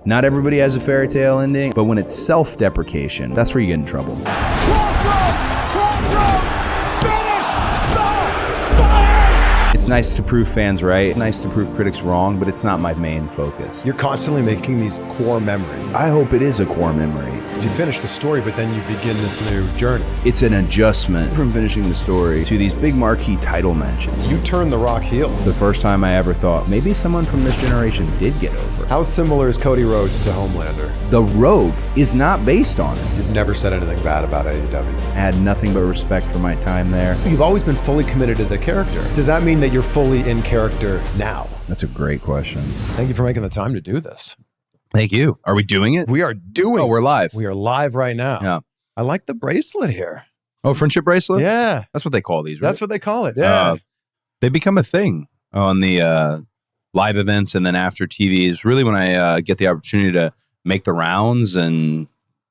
Not everybody has a fairy tale ending, but when it's self-deprecation, that's where you get in trouble. Cross Rhodes, finished the story! It's nice to prove fans right, nice to prove critics wrong, but it's not my main focus. You're constantly making these core memories. I hope it is a core memory. You finish the story, but then you begin this new journey. It's an adjustment from finishing the story to these big marquee title matches. You turn the Rock heel. It's the first time I ever thought maybe someone from this generation did get over. How similar is Cody Rhodes to Homelander? The Road is not based on it. You've never said anything bad about AEW. I had nothing but respect for my time there. You've always been fully committed to the character. Does that mean that you're fully in character now? That's a great question. Thank you for making the time to do this. Thank you. Are we doing it? We are doing Oh, we're live. We are live right now. Yeah. I like the bracelet here. Oh, friendship bracelet? Yeah. That's what they call these, right? That's what they call it. Yeah. They become a thing on the live events and then after TVs. Really, when I get the opportunity to make the rounds and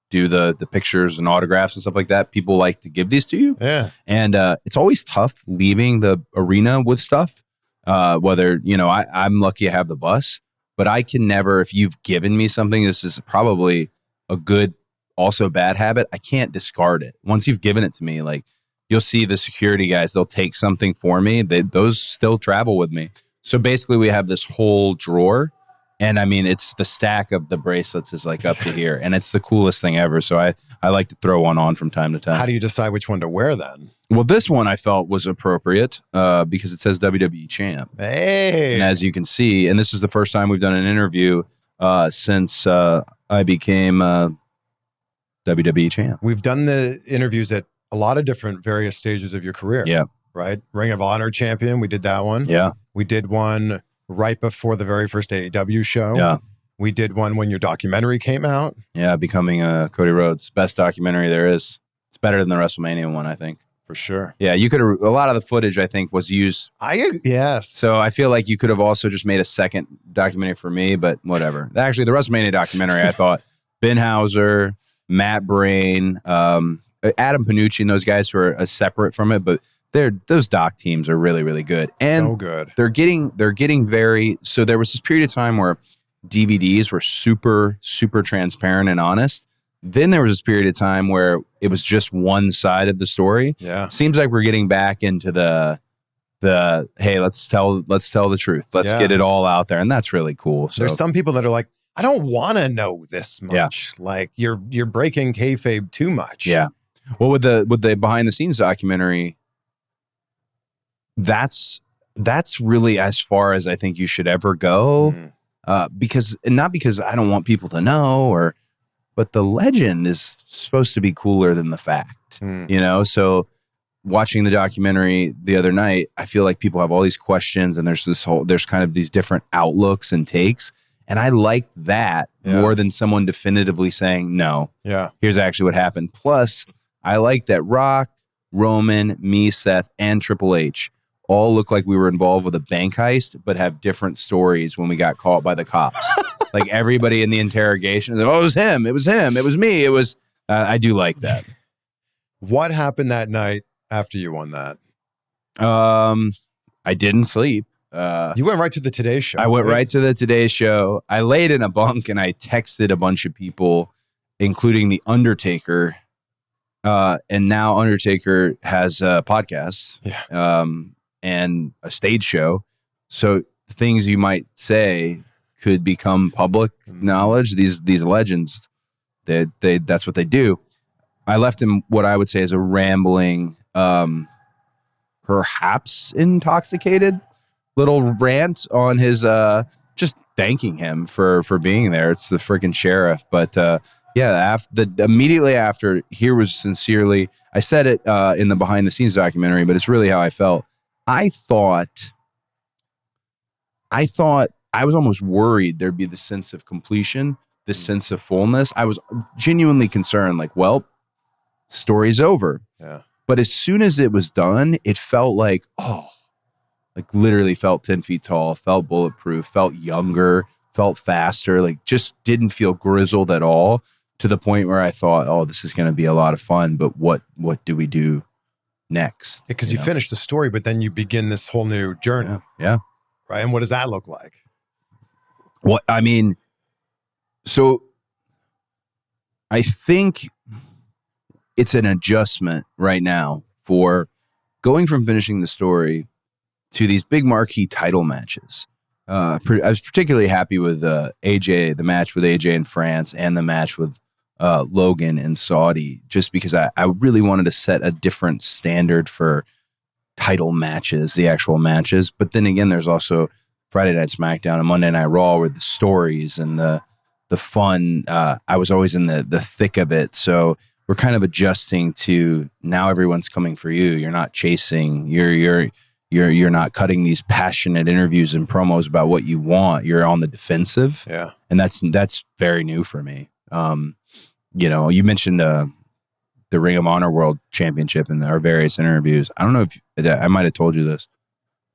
do the pictures and autographs and stuff like that, people like to give these to you. Yeah. And it's always tough leaving the arena with stuff. Whether, I'm lucky I have the bus, but I can never, if you've given me something, this is probably a good, also bad habit. I can't discard it. Once you've given it to me, like you'll see the security guys, they'll take something for me. Those still travel with me. So basically we have this whole drawer. And I mean, it's the stack of the bracelets is like up to here. And it's the coolest thing ever. So I like to throw one on from time to time. How do you decide which one to wear then? Well, this one I felt was appropriate because it says WWE Champ. Hey. And as you can see, and this is the first time we've done an interview since I became WWE Champ. We've done the interviews at a lot of different various stages of your career. Yeah. Right? Ring of Honor champion. We did that one. Yeah. We did one right before the very first AEW show. Yeah. We did one when your documentary came out. Yeah. Becoming Cody Rhodes. Best documentary there is. It's better than the WrestleMania one, I think. For sure. Yeah. You could have, a lot of the footage, I think, was used. Yes. So I feel like you could have also just made a second documentary for me, but whatever. Actually, the WrestleMania documentary, I thought Ben Hauser, Matt Brain, Adam Panucci, and those guys who are separate from it, but those doc teams are really, really good. And so good. They're getting very, so there was this period of time where DVDs were super, super transparent and honest. Then there was this period of time where it was just one side of the story. Yeah. Seems like we're getting back into the hey, let's tell the truth. Let's get it all out there. And that's really cool. So there's some people that are like, I don't want to know this much. Yeah. Like you're breaking kayfabe too much. Yeah. Well, with the behind the scenes documentary, that's really as far as I think you should ever go. Because not because I don't want people to know but the legend is supposed to be cooler than the fact, So watching the documentary the other night, I feel like people have all these questions and there's kind of these different outlooks and takes. And I like that more than someone definitively saying, no, here's actually what happened. Plus, I like that Rock, Roman, me, Seth, and Triple H all look like we were involved with a bank heist, but have different stories when we got caught by the cops. Like everybody in the interrogation is like, oh, it was him. It was him. It was me. It was, I do like that. What happened that night after you won that? I didn't sleep. You went right to the Today Show. I went right to the Today Show. I laid in a bunk and I texted a bunch of people, including the Undertaker. And now Undertaker has a podcast and a stage show. So things you might say could become public knowledge. These legends, that's what they do. I left him what I would say is a rambling, perhaps intoxicated little rant on his just thanking him for being there. It's the freaking sheriff. But immediately after, here was sincerely, I said it in the behind the scenes documentary, but it's really how I felt. I thought I was almost worried there'd be the sense of completion, this sense of fullness. I was genuinely concerned, like, well, story's over. Yeah. But as soon as it was done, it felt like, literally felt 10 feet tall, felt bulletproof, felt younger, felt faster, like just didn't feel grizzled at all, to the point where I thought, oh, this is going to be a lot of fun, but what do we do next? Because you finish the story, but then you begin this whole new journey. Yeah. Right. And what does that look like? Well, I mean, So I think it's an adjustment right now for going from finishing the story to these big marquee title matches. I was particularly happy with AJ, the match with AJ in France, and the match with Logan in Saudi, just because I really wanted to set a different standard for title matches, the actual matches. But then again, there's also Friday Night SmackDown and Monday Night Raw with the stories and the fun. I was always in the thick of it. So we're kind of adjusting to now everyone's coming for you. You're not chasing. You're not cutting these passionate interviews and promos about what you want. You're on the defensive. Yeah. And that's very new for me. You mentioned the Ring of Honor World Championship in our various interviews. I don't know if I might have told you this.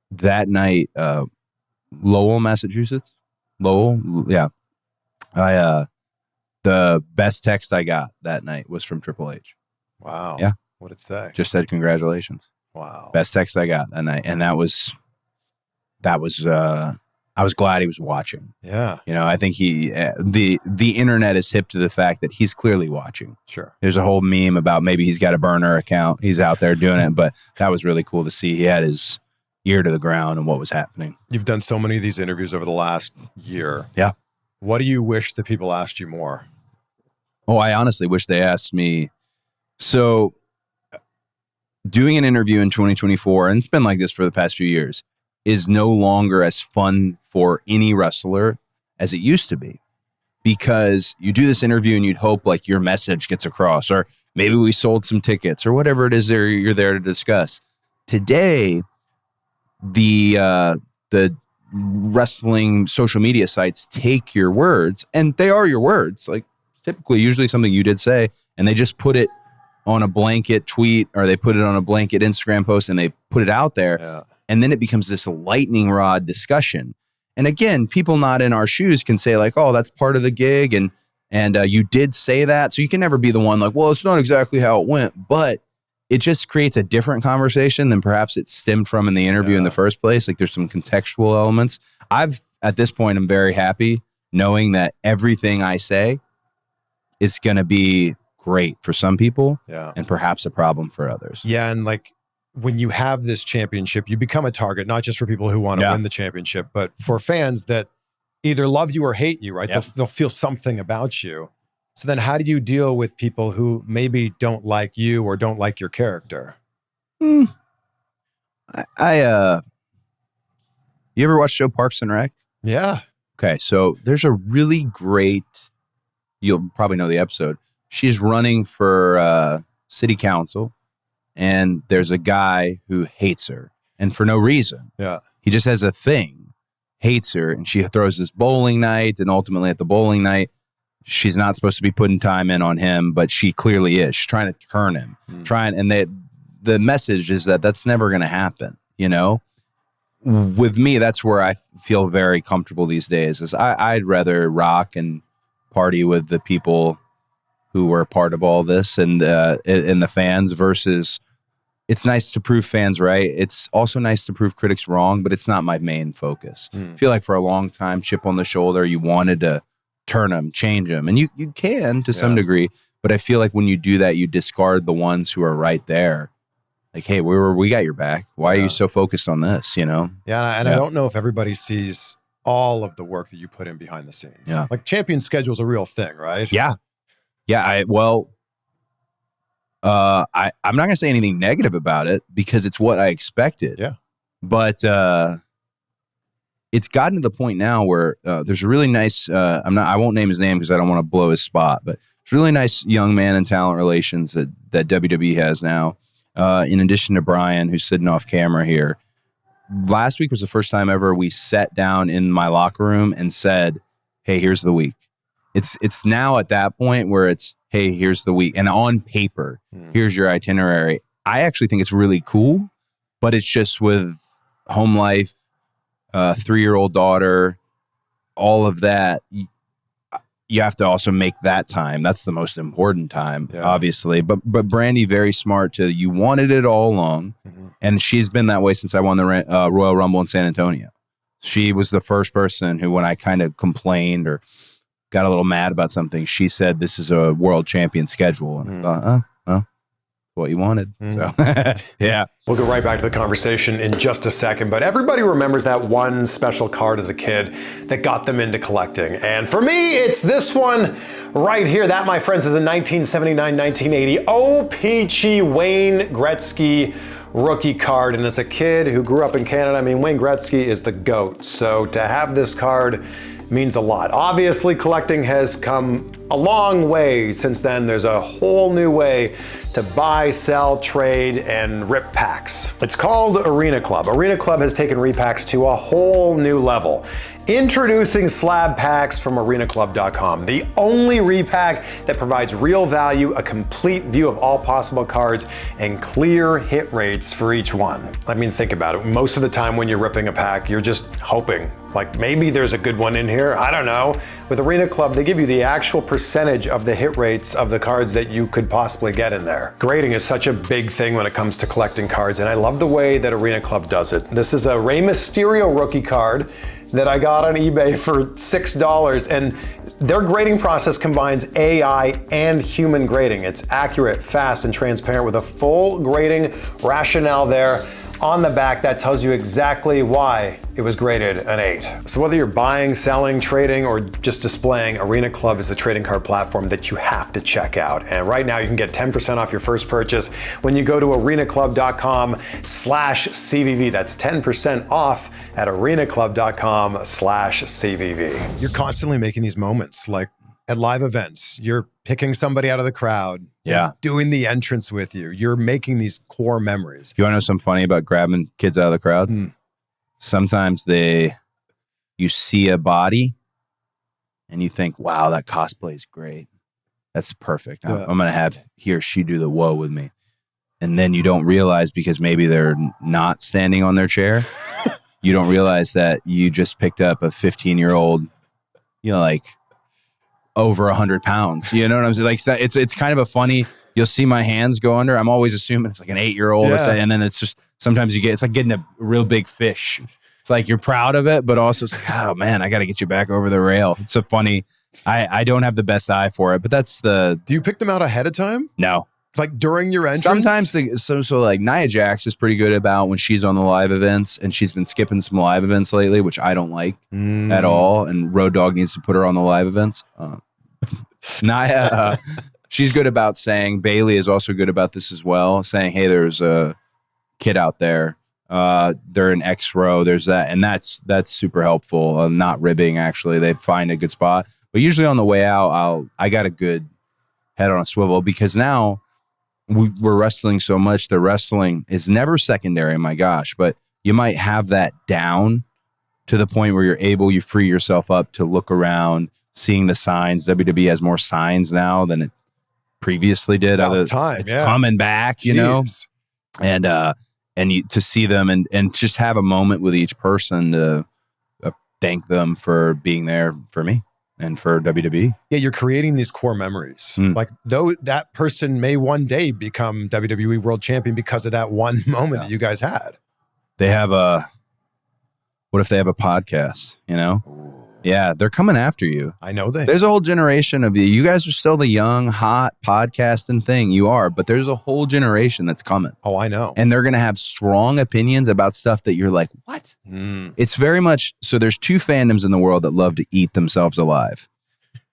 That night, Lowell, Massachusetts. Lowell, yeah. The best text I got that night was from Triple H. Wow. Yeah. What'd it say? Just said congratulations. Wow. Best text I got that night, and that was I was glad he was watching. Yeah. I think the internet is hip to the fact that he's clearly watching. Sure. There's a whole meme about maybe he's got a burner account. He's out there doing it, but that was really cool to see. He had his ear to the ground and what was happening. You've done so many of these interviews over the last year. Yeah. What do you wish that people asked you more? Oh, I honestly wish they asked me. So doing an interview in 2024, and it's been like this for the past few years, is no longer as fun for any wrestler as it used to be, because you do this interview and you'd hope like your message gets across, or maybe we sold some tickets or whatever it is you're there to discuss. Today, the wrestling social media sites take your words, and they are your words. Like typically, usually something you did say, and they just put it on a blanket tweet, or they put it on a blanket Instagram post, and they put it out there. Yeah. And then it becomes this lightning rod discussion. And again, people not in our shoes can say like, oh, that's part of the gig. And you did say that. So you can never be the one like, well, it's not exactly how it went. But it just creates a different conversation than perhaps it stemmed from in the interview in the first place. Like there's some contextual elements. At this point, I'm very happy knowing that everything I say is going to be great for some people and perhaps a problem for others. Yeah. And like, when you have this championship, you become a target, not just for people who want to win the championship, but for fans that either love you or hate you, right? They'll feel something about you. So then how do you deal with people who maybe don't like you or don't like your character? You ever watch the show Parks and Rec? Yeah. Okay. So there's a really great, you'll probably know the episode. She's running for city council. And there's a guy who hates her, and for no reason. Yeah. He just has a thing, hates her, and she throws this bowling night, and ultimately at the bowling night, she's not supposed to be putting time in on him, but she clearly is. She's trying to turn him, and the message is that that's never going to happen, With me, that's where I feel very comfortable these days, is I'd rather rock and party with the people who were part of all this and the fans versus it's nice to prove fans right. It's also nice to prove critics wrong, but it's not my main focus. I feel like for a long time, chip on the shoulder, you wanted to turn them, change them. And you can to some degree, but I feel like when you do that, you discard the ones who are right there. Like, hey, we got your back. Why are you so focused on this, Yeah, and I don't know if everybody sees all of the work that you put in behind the scenes. Yeah. Like champion schedule is a real thing, right? Yeah. Yeah, I'm not going to say anything negative about it because it's what I expected. Yeah. But it's gotten to the point now where there's a really nice, I won't name his name because I don't want to blow his spot, but there's a really nice young man in talent relations that WWE has now. In addition to Brian, who's sitting off camera here. Last week was the first time ever we sat down in my locker room and said, hey, here's the week. It's now at that point where it's, hey, here's the week. And on paper, here's your itinerary. I actually think it's really cool, but it's just with home life, 3-year-old daughter, all of that. You have to also make that time. That's the most important time, obviously. But Brandi, very smart you wanted it all along. And she's been that way since I won the Royal Rumble in San Antonio. She was the first person who, when I kind of complained or got a little mad about something. She said, this is a world champion schedule. And I thought, well, what you wanted. So, yeah. We'll go right back to the conversation in just a second, but everybody remembers that one special card as a kid that got them into collecting. And for me, it's this one right here. That, my friends, is a 1979-1980 O-Peachy Wayne Gretzky rookie card. And as a kid who grew up in Canada, I mean, Wayne Gretzky is the GOAT. So to have this card means a lot. Obviously, collecting has come a long way since then. There's a whole new way to buy, sell, trade, and rip packs. It's called Arena Club. Arena Club has taken repacks to a whole new level. Introducing slab packs from arenaclub.com, the only repack that provides real value, a complete view of all possible cards, and clear hit rates for each one. I mean, think about it. Most of the time when you're ripping a pack, you're just hoping, like maybe there's a good one in here, I don't know. With Arena Club, they give you the actual percentage of the hit rates of the cards that you could possibly get in there. Grading is such a big thing when it comes to collecting cards, and I love the way that Arena Club does it. This is a Rey Mysterio rookie card that I got on eBay for $6, and their grading process combines AI and human grading. It's accurate, fast, and transparent with a full grading rationale there on the back that tells you exactly why it was graded an 8. So whether you're buying, selling, trading, or just displaying, Arena Club is the trading card platform that you have to check out. And right now you can get 10% off your first purchase when you go to arenaclub.com/CVV. That's 10% off at arenaclub.com/CVV. You're constantly making these moments, like at live events. You're picking somebody out of the crowd. Yeah. Doing the entrance with you. You're making these core memories. You want to know something funny about grabbing kids out of the crowd? Sometimes you see a body and you think, wow, that cosplay is great. That's perfect. I'm going to have he or she do the whoa with me. And then you don't realize, because maybe they're not standing on their chair, you don't realize that you just picked up a 15-year-old, like over 100 pounds. You know what I'm saying? Like, it's kind of a funny, you'll see my hands go under. I'm always assuming it's like an 8-year-old. Yeah. And then it's just, sometimes it's like getting a real big fish. It's like you're proud of it, but also it's like, oh man, I got to get you back over the rail. It's so funny. I don't have the best eye for it, but that's Do you pick them out ahead of time? No. Like during your entrance? Sometimes, so like Nia Jax is pretty good about when she's on the live events, and she's been skipping some live events lately, which I don't like at all. And Road Dogg needs to put her on the live events. Nia, she's good about saying, Bailey is also good about this as well, saying, hey, there's a kid out there. They're in X row. There's that. And that's super helpful. Not ribbing, actually. They find a good spot. But usually on the way out, I got a good head on a swivel, because now we're wrestling so much. The wrestling is never secondary, my gosh, but you might have that down to the point where you free yourself up to look around, seeing the signs. WWE has more signs now than it previously did. It's coming back, you know, and to see them and just have a moment with each person to thank them for being there for me and for WWE. Yeah, you're creating these core memories. Like, though that person may one day become WWE World Champion because of that one moment that you guys had. They have what if they have a podcast, Ooh. Yeah, they're coming after you. I know there's a whole generation of you. You guys are still the young, hot podcasting thing. You are, but there's a whole generation that's coming. Oh, I know. And they're going to have strong opinions about stuff that you're like, what? It's very much, so there's two fandoms in the world that love to eat themselves alive.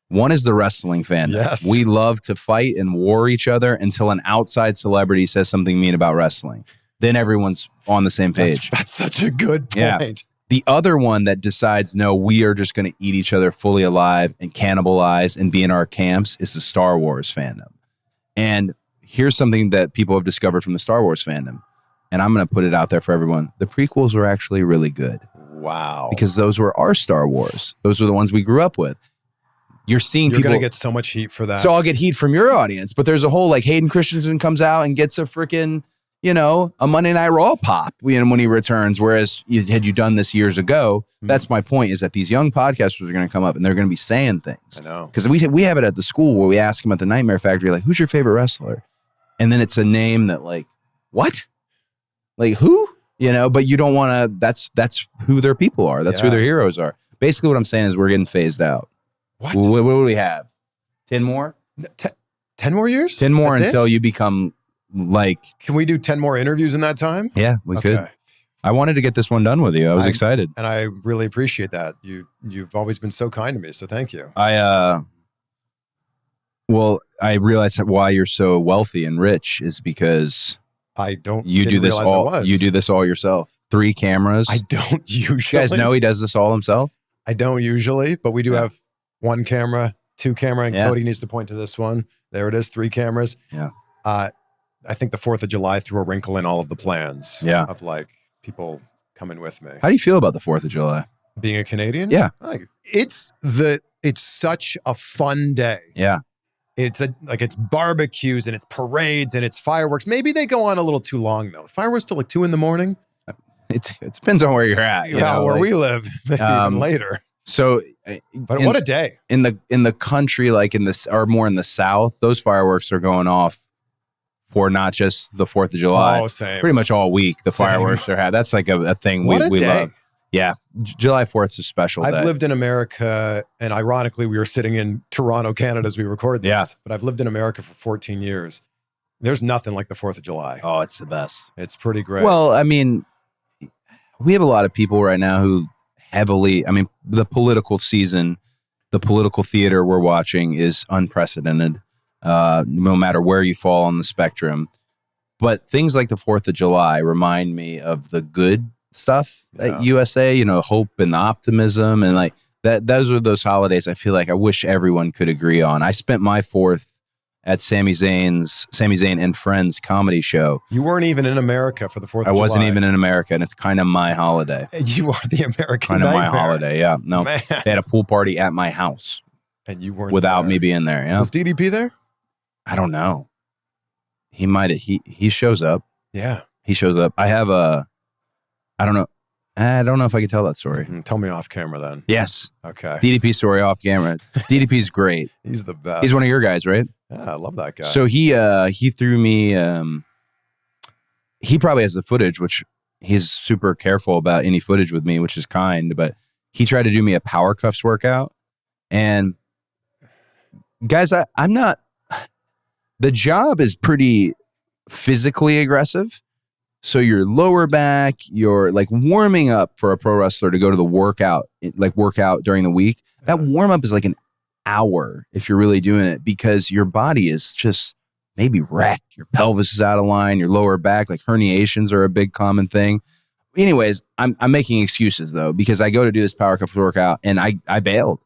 One is the wrestling fandom. Yes. We love to fight and war each other until an outside celebrity says something mean about wrestling. Then everyone's on the same page. That's such a good point. Yeah. The other one that decides, no, we are just going to eat each other fully alive and cannibalize and be in our camps is the Star Wars fandom. And here's something that people have discovered from the Star Wars fandom. And I'm going to put it out there for everyone. The prequels were actually really good. Wow. Because those were our Star Wars. Those were the ones we grew up with. You're seeing You're people. You're going to get so much heat for that. So I'll get heat from your audience. But there's a whole, like, Hayden Christensen comes out and gets a freaking, a Monday Night Raw pop when he returns. Whereas had you done this years ago, that's my point, is that these young podcasters are going to come up and they're going to be saying things. I know. Because we have it at the school where we ask them at the Nightmare Factory, like, who's your favorite wrestler? And then it's a name that, like, what? Like, who? But you don't want to, that's who their people are. That's who their heroes are. Basically what I'm saying is we're getting phased out. What do we have? 10 more? 10 more years? 10 more That's until it? you become like... Can we do 10 more interviews in that time? Yeah, we could. I wanted to get this one done with you. I was excited. And I really appreciate that. You've always been so kind to me, so thank you. Well, I realized that why you're so wealthy and rich is because you do this all yourself. 3 cameras. I don't usually. You guys know he does this all himself? I don't usually, but we do have 1 camera, 2 camera, and Cody needs to point to this one. There it is, 3 cameras. Yeah. I think the 4th of July threw a wrinkle in all of the plans. Yeah. Of like people coming with me. How do you feel about the 4th of July? Being a Canadian? Yeah. It's such a fun day. Yeah. It's barbecues and it's parades and it's fireworks. Maybe they go on a little too long though. Fireworks till like 2 a.m. It depends on where you're at. Where we live, maybe even later. So, but what a day in the country, like or more in the South, those fireworks are going off for not just the 4th of July. Oh, same. Pretty much all week, the fireworks are had. That's like a thing we love. Yeah, July 4th is a special day. I've lived in America, and ironically, we were sitting in Toronto, Canada, as we record this. Yeah. But I've lived in America for 14 years. There's nothing like the 4th of July. Oh, it's the best. It's pretty great. Well, I mean, we have a lot of people right now who the political season, the political theater we're watching is unprecedented, no matter where you fall on the spectrum. But things like the 4th of July remind me of the good stuff at USA, hope and optimism. And like that, those are those holidays I feel like I wish everyone could agree on. I spent my 4th at Sami Zayn and Friends comedy show. You weren't even in America for the 4th of July. I wasn't even in America, and it's kind of my holiday. You are the American kind of nightmare. my holiday, yeah. No, Man. They had a pool party at my house. And you weren't without there. me being there, yeah. Was DDP there? I don't know. He might have. He shows up. Yeah. He shows up. I have I don't know. I don't know if I can tell that story. Tell me off camera then. Yes. Okay. DDP story off camera. DDP's great. He's the best. He's one of your guys, right? Yeah, I love that guy. So he threw me. He probably has the footage, which he's super careful about any footage with me, which is kind. But he tried to do me a power cuffs workout, and guys, I'm not. The job is pretty physically aggressive. So your lower back, you're like warming up for a pro wrestler to go to the workout during the week. That warm up is like an hour if you're really doing it, because your body is just maybe wrecked. Your pelvis is out of line, your lower back, like herniations are a big common thing. Anyways, I'm making excuses though, because I go to do this power cuff workout and I bailed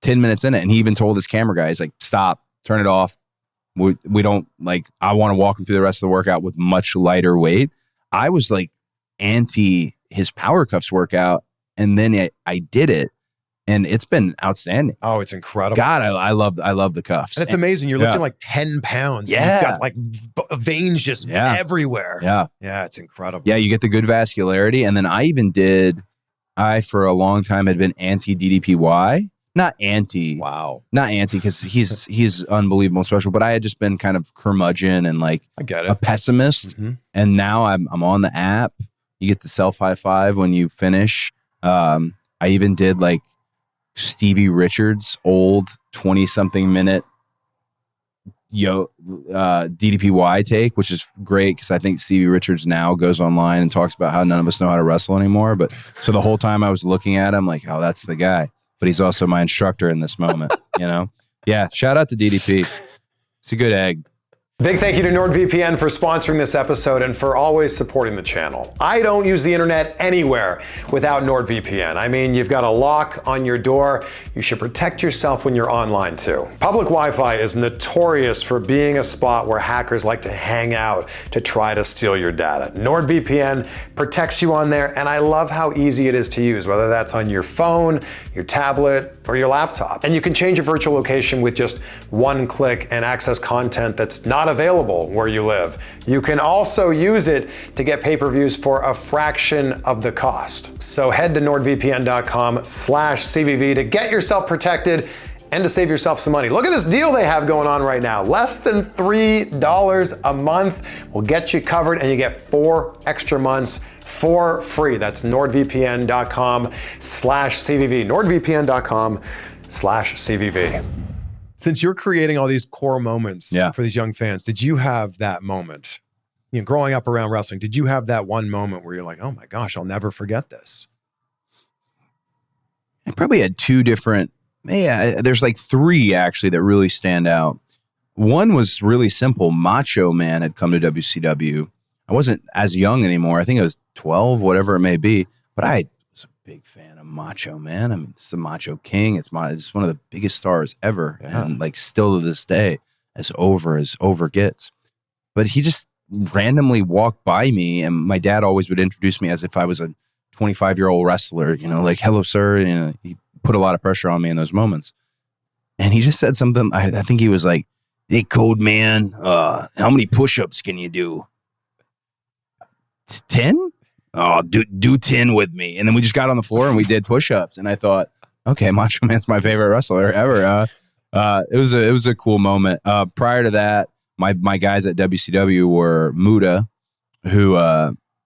10 minutes in it. And he even told his camera guy, he's like, stop, turn it off. We don't I want to walk him through the rest of the workout with much lighter weight. I was like anti his power cuffs workout, and then I did it, and it's been outstanding. Oh, it's incredible. God, I love the cuffs. And it's amazing. You're lifting like 10 pounds. Yeah. You've got like veins just everywhere. Yeah. Yeah, it's incredible. Yeah, you get the good vascularity. And then I for a long time had been anti-DDPY. Not anti. Wow. Not anti, because he's unbelievable and special, but I had just been kind of curmudgeon and like I get it. a pessimist. Mm-hmm. And now I'm on the app. You get the self high five when you finish. I even did like Stevie Richards' old 20-something minute DDPY take, which is great because I think Stevie Richards now goes online and talks about how none of us know how to wrestle anymore. But so the whole time I was looking at him like, oh, that's the guy. But he's also my instructor in this moment, Yeah, shout out to DDP. It's a good egg. Big thank you to NordVPN for sponsoring this episode and for always supporting the channel. I don't use the internet anywhere without NordVPN. I mean, you've got a lock on your door. You should protect yourself when you're online too. Public Wi-Fi is notorious for being a spot where hackers like to hang out to try to steal your data. NordVPN protects you on there, and I love how easy it is to use, whether that's on your phone, your tablet, or your laptop. And you can change your virtual location with just one click and access content that's not available where you live. You can also use it to get pay-per-views for a fraction of the cost. So head to nordvpn.com/CVV to get yourself protected and to save yourself some money. Look at this deal they have going on right now. Less than $3 a month will get you covered, and you get 4 extra months for free. That's nordvpn.com/CVV. nordvpn.com/CVV. www.wrestling.com/CVV. Since you're creating all these core moments Yeah. for these young fans, did you have that moment? You know, growing up around wrestling, did you have that one moment where you're like, oh my gosh, I'll never forget this? I probably had two different. Yeah, there's like three actually that really stand out. One was really simple. Macho Man had come to WCW. I wasn't as young anymore. I think I was 12, whatever it may be. But I was a big fan of Macho Man. I mean, it's the Macho King. It's one of the biggest stars ever, and like still to this day, as over gets. But he just randomly walked by me, and my dad always would introduce me as if I was a 25-year-old wrestler. You know, like, hello, sir. You know, he put a lot of pressure on me in those moments. And he just said something. I think he was like, "Hey, Code Man, how many push-ups can you do? 10? Oh, do 10 with me." And then we just got on the floor and we did push-ups. And I thought, okay, Macho Man's my favorite wrestler ever. It was a cool moment. Prior to that, my guys at WCW were Muda, who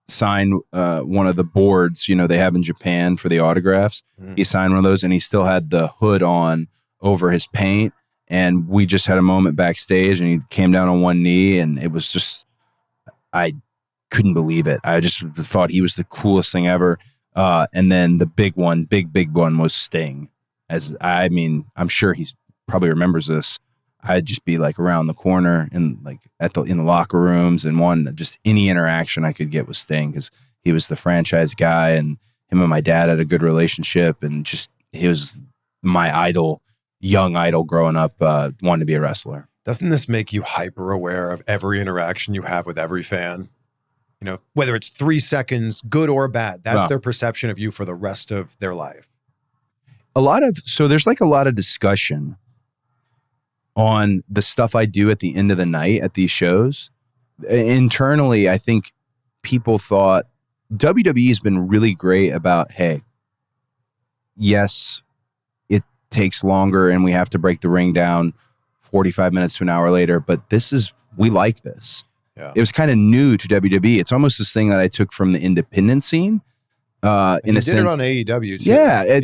signed one of the boards, you know, they have in Japan for the autographs. He signed one of those, and he still had the hood on over his paint. And we just had a moment backstage, and he came down on one knee, and it was just, I couldn't believe it. I just thought he was the coolest thing ever. And then the big one was Sting. I'm sure he's probably remembers this. I'd just be like around the corner and like in the locker rooms, and just any interaction I could get with Sting, because he was the franchise guy, and him and my dad had a good relationship, and just he was my idol, young idol growing up, wanting to be a wrestler. Doesn't this make you hyper aware of every interaction you have with every fan? You know, whether it's 3 seconds, good or bad, that's their perception of you for the rest of their life. So there's like a lot of discussion on the stuff I do at the end of the night at these shows. Internally, I think people thought WWE has been really great about, hey, yes, it takes longer and we have to break the ring down 45 minutes to an hour later, but we like this. Yeah. It was kind of new to WWE. It's almost this thing that I took from the independent scene. In a sense, did it on AEW too. Yeah,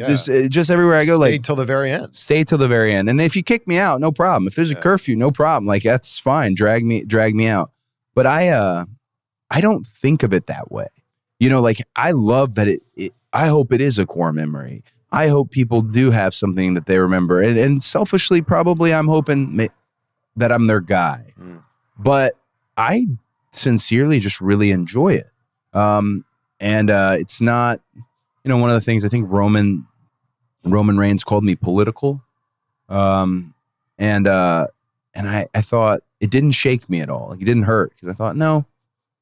just everywhere I go, stay till the very end. Stay till the very end. And if you kick me out, no problem. If there's a curfew, no problem. Like, that's fine. Drag me out. But I don't think of it that way. You know, like, I love that I hope it is a core memory. I hope people do have something that they remember. And selfishly, probably I'm hoping that I'm their guy. But I sincerely just really enjoy it. And it's not, you know, one of the things I think Roman Reigns called me political. And I thought it didn't shake me at all. Like, it didn't hurt, because I thought, no,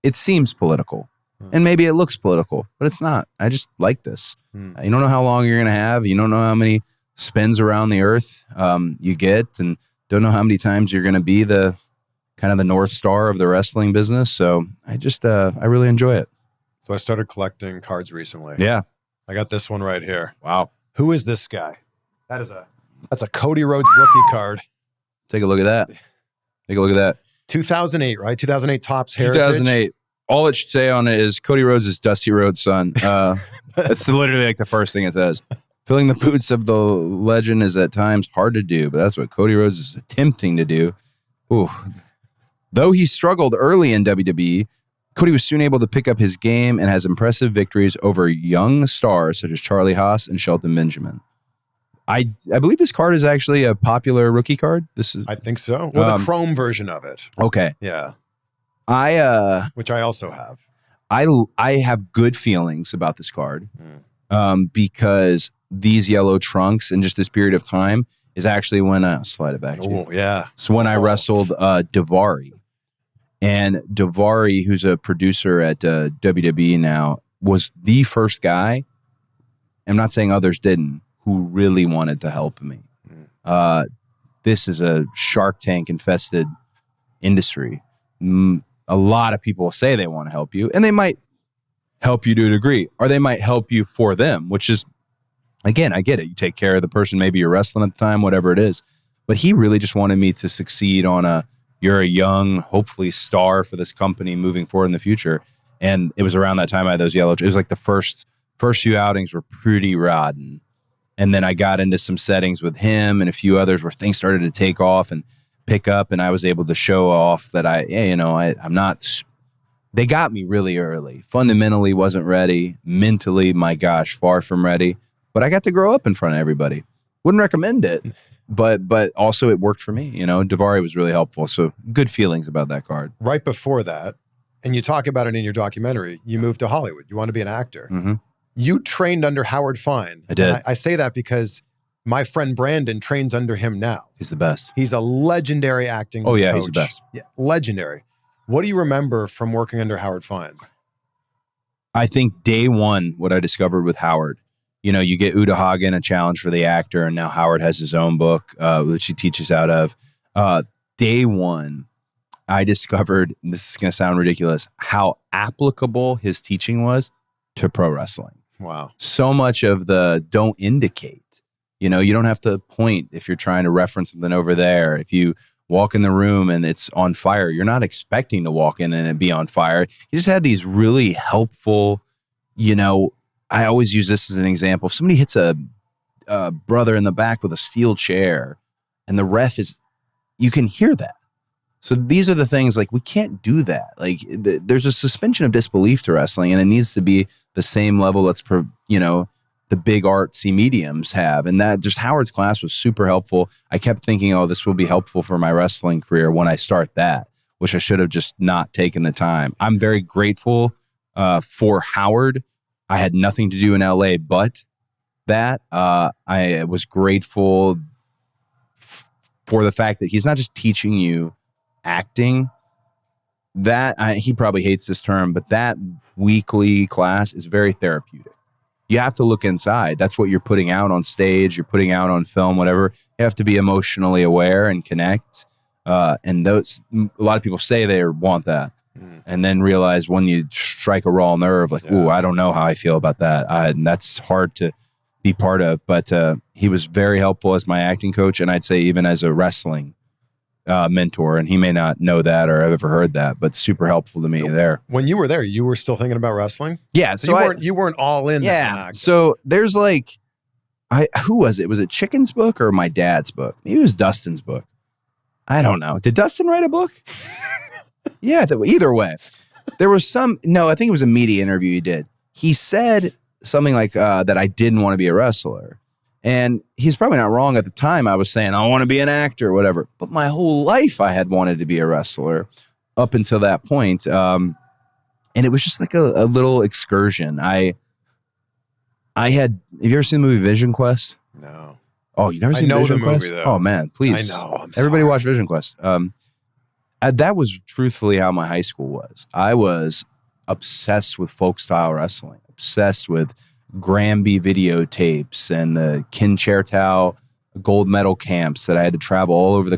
it seems political. And maybe it looks political, but it's not. I just like this. You don't know how long you're going to have. You don't know how many spins around the earth you get, and don't know how many times you're going to be the kind of the North Star of the wrestling business. So I really enjoy it. So I started collecting cards recently. Yeah. I got this one right here. Wow. Who is this guy? That's a Cody Rhodes rookie card. Take a look at that. 2008, right? 2008 Topps Heritage. 2008. All it should say on it is Cody Rhodes is Dusty Rhodes' son. That's literally like the first thing it says. Filling the boots of the legend is at times hard to do, but that's what Cody Rhodes is attempting to do. Ooh. Though he struggled early in WWE, Cody was soon able to pick up his game and has impressive victories over young stars such as Charlie Haas and Shelton Benjamin. I believe this card is actually a popular rookie card. I think so. Well, the chrome version of it. Okay. Yeah. Which I also have. I have good feelings about this card because these yellow trunks in just this period of time is actually when I'll slide it back to you. Oh, yeah. So when I wrestled Daivari. And Daivari, who's a producer at WWE now, was the first guy, I'm not saying others didn't, who really wanted to help me. This is a Shark Tank infested industry. A lot of people say they want to help you, and they might help you to a degree, or they might help you for them, which is, again, I get it. You take care of the person, maybe you're wrestling at the time, whatever it is. But he really just wanted me to succeed on you're a young, hopefully, star for this company moving forward in the future. And it was around that time I had those yellow. It was like the first few outings were pretty rotten. And then I got into some settings with him and a few others where things started to take off and pick up, and I was able to show off that I'm not. They got me really early. Fundamentally, wasn't ready. Mentally, my gosh, far from ready. But I got to grow up in front of everybody. Wouldn't recommend it, but also it worked for me. Daivari was really helpful. So good feelings about that card. Right before that, and you talk about it in your documentary, you moved to Hollywood. You want to be an actor. Mm-hmm. You trained under Howard Fine. I did. I say that because my friend Brandon trains under him now. He's the best. He's a legendary acting coach. He's the best. Yeah, legendary. What do you remember from working under Howard Fine? I think day one, what I discovered with Howard, you get Uta Hagen, a challenge for the actor, and now Howard has his own book, which he teaches out of. Day one, I discovered, and this is going to sound ridiculous, how applicable his teaching was to pro wrestling. Wow. So much of the don't indicate. You don't have to point if you're trying to reference something over there. If you walk in the room and it's on fire, you're not expecting to walk in and it be on fire. He just had these really helpful, I always use this as an example. If somebody hits a brother in the back with a steel chair and the ref you can hear that. So these are the things, like, we can't do that. Like, there's a suspension of disbelief to wrestling, and it needs to be the same level the big artsy mediums have. And that just Howard's class was super helpful. I kept thinking, this will be helpful for my wrestling career when I start that, which I should have just not taken the time. I'm very grateful for Howard. I had nothing to do in LA but that. I was grateful for the fact that he's not just teaching you acting. He probably hates this term, but that weekly class is very therapeutic. You have to look inside. That's what you're putting out on stage, you're putting out on film, whatever. You have to be emotionally aware and connect. And a lot of people say they want that, and then realize when you strike a raw nerve, like, ooh, I don't know how I feel about that. And that's hard to be part of. But he was very helpful as my acting coach, and I'd say even as a wrestling mentor. And he may not know that or have ever heard that, but super helpful to me there. When you were there, you were still thinking about wrestling? Yeah. So you weren't all in. Yeah. So there's who was it? Was it Chicken's book or my dad's book? Maybe it was Dustin's book. I don't know. Did Dustin write a book? Yeah. Either way, there was I think it was a media interview he did. He said something like that I didn't want to be a wrestler. And he's probably not wrong. At the time, I was saying, I want to be an actor or whatever. But my whole life, I had wanted to be a wrestler up until that point. And it was just like a little excursion. Have you ever seen the movie Vision Quest? No. Oh, you never seen Vision Quest? Movie, though. Oh, man, please. I know. Everybody watch Vision Quest. That was truthfully how my high school was. I was obsessed with folk style wrestling, obsessed with Granby videotapes and the Kin Chertow gold medal camps that I had to travel all over the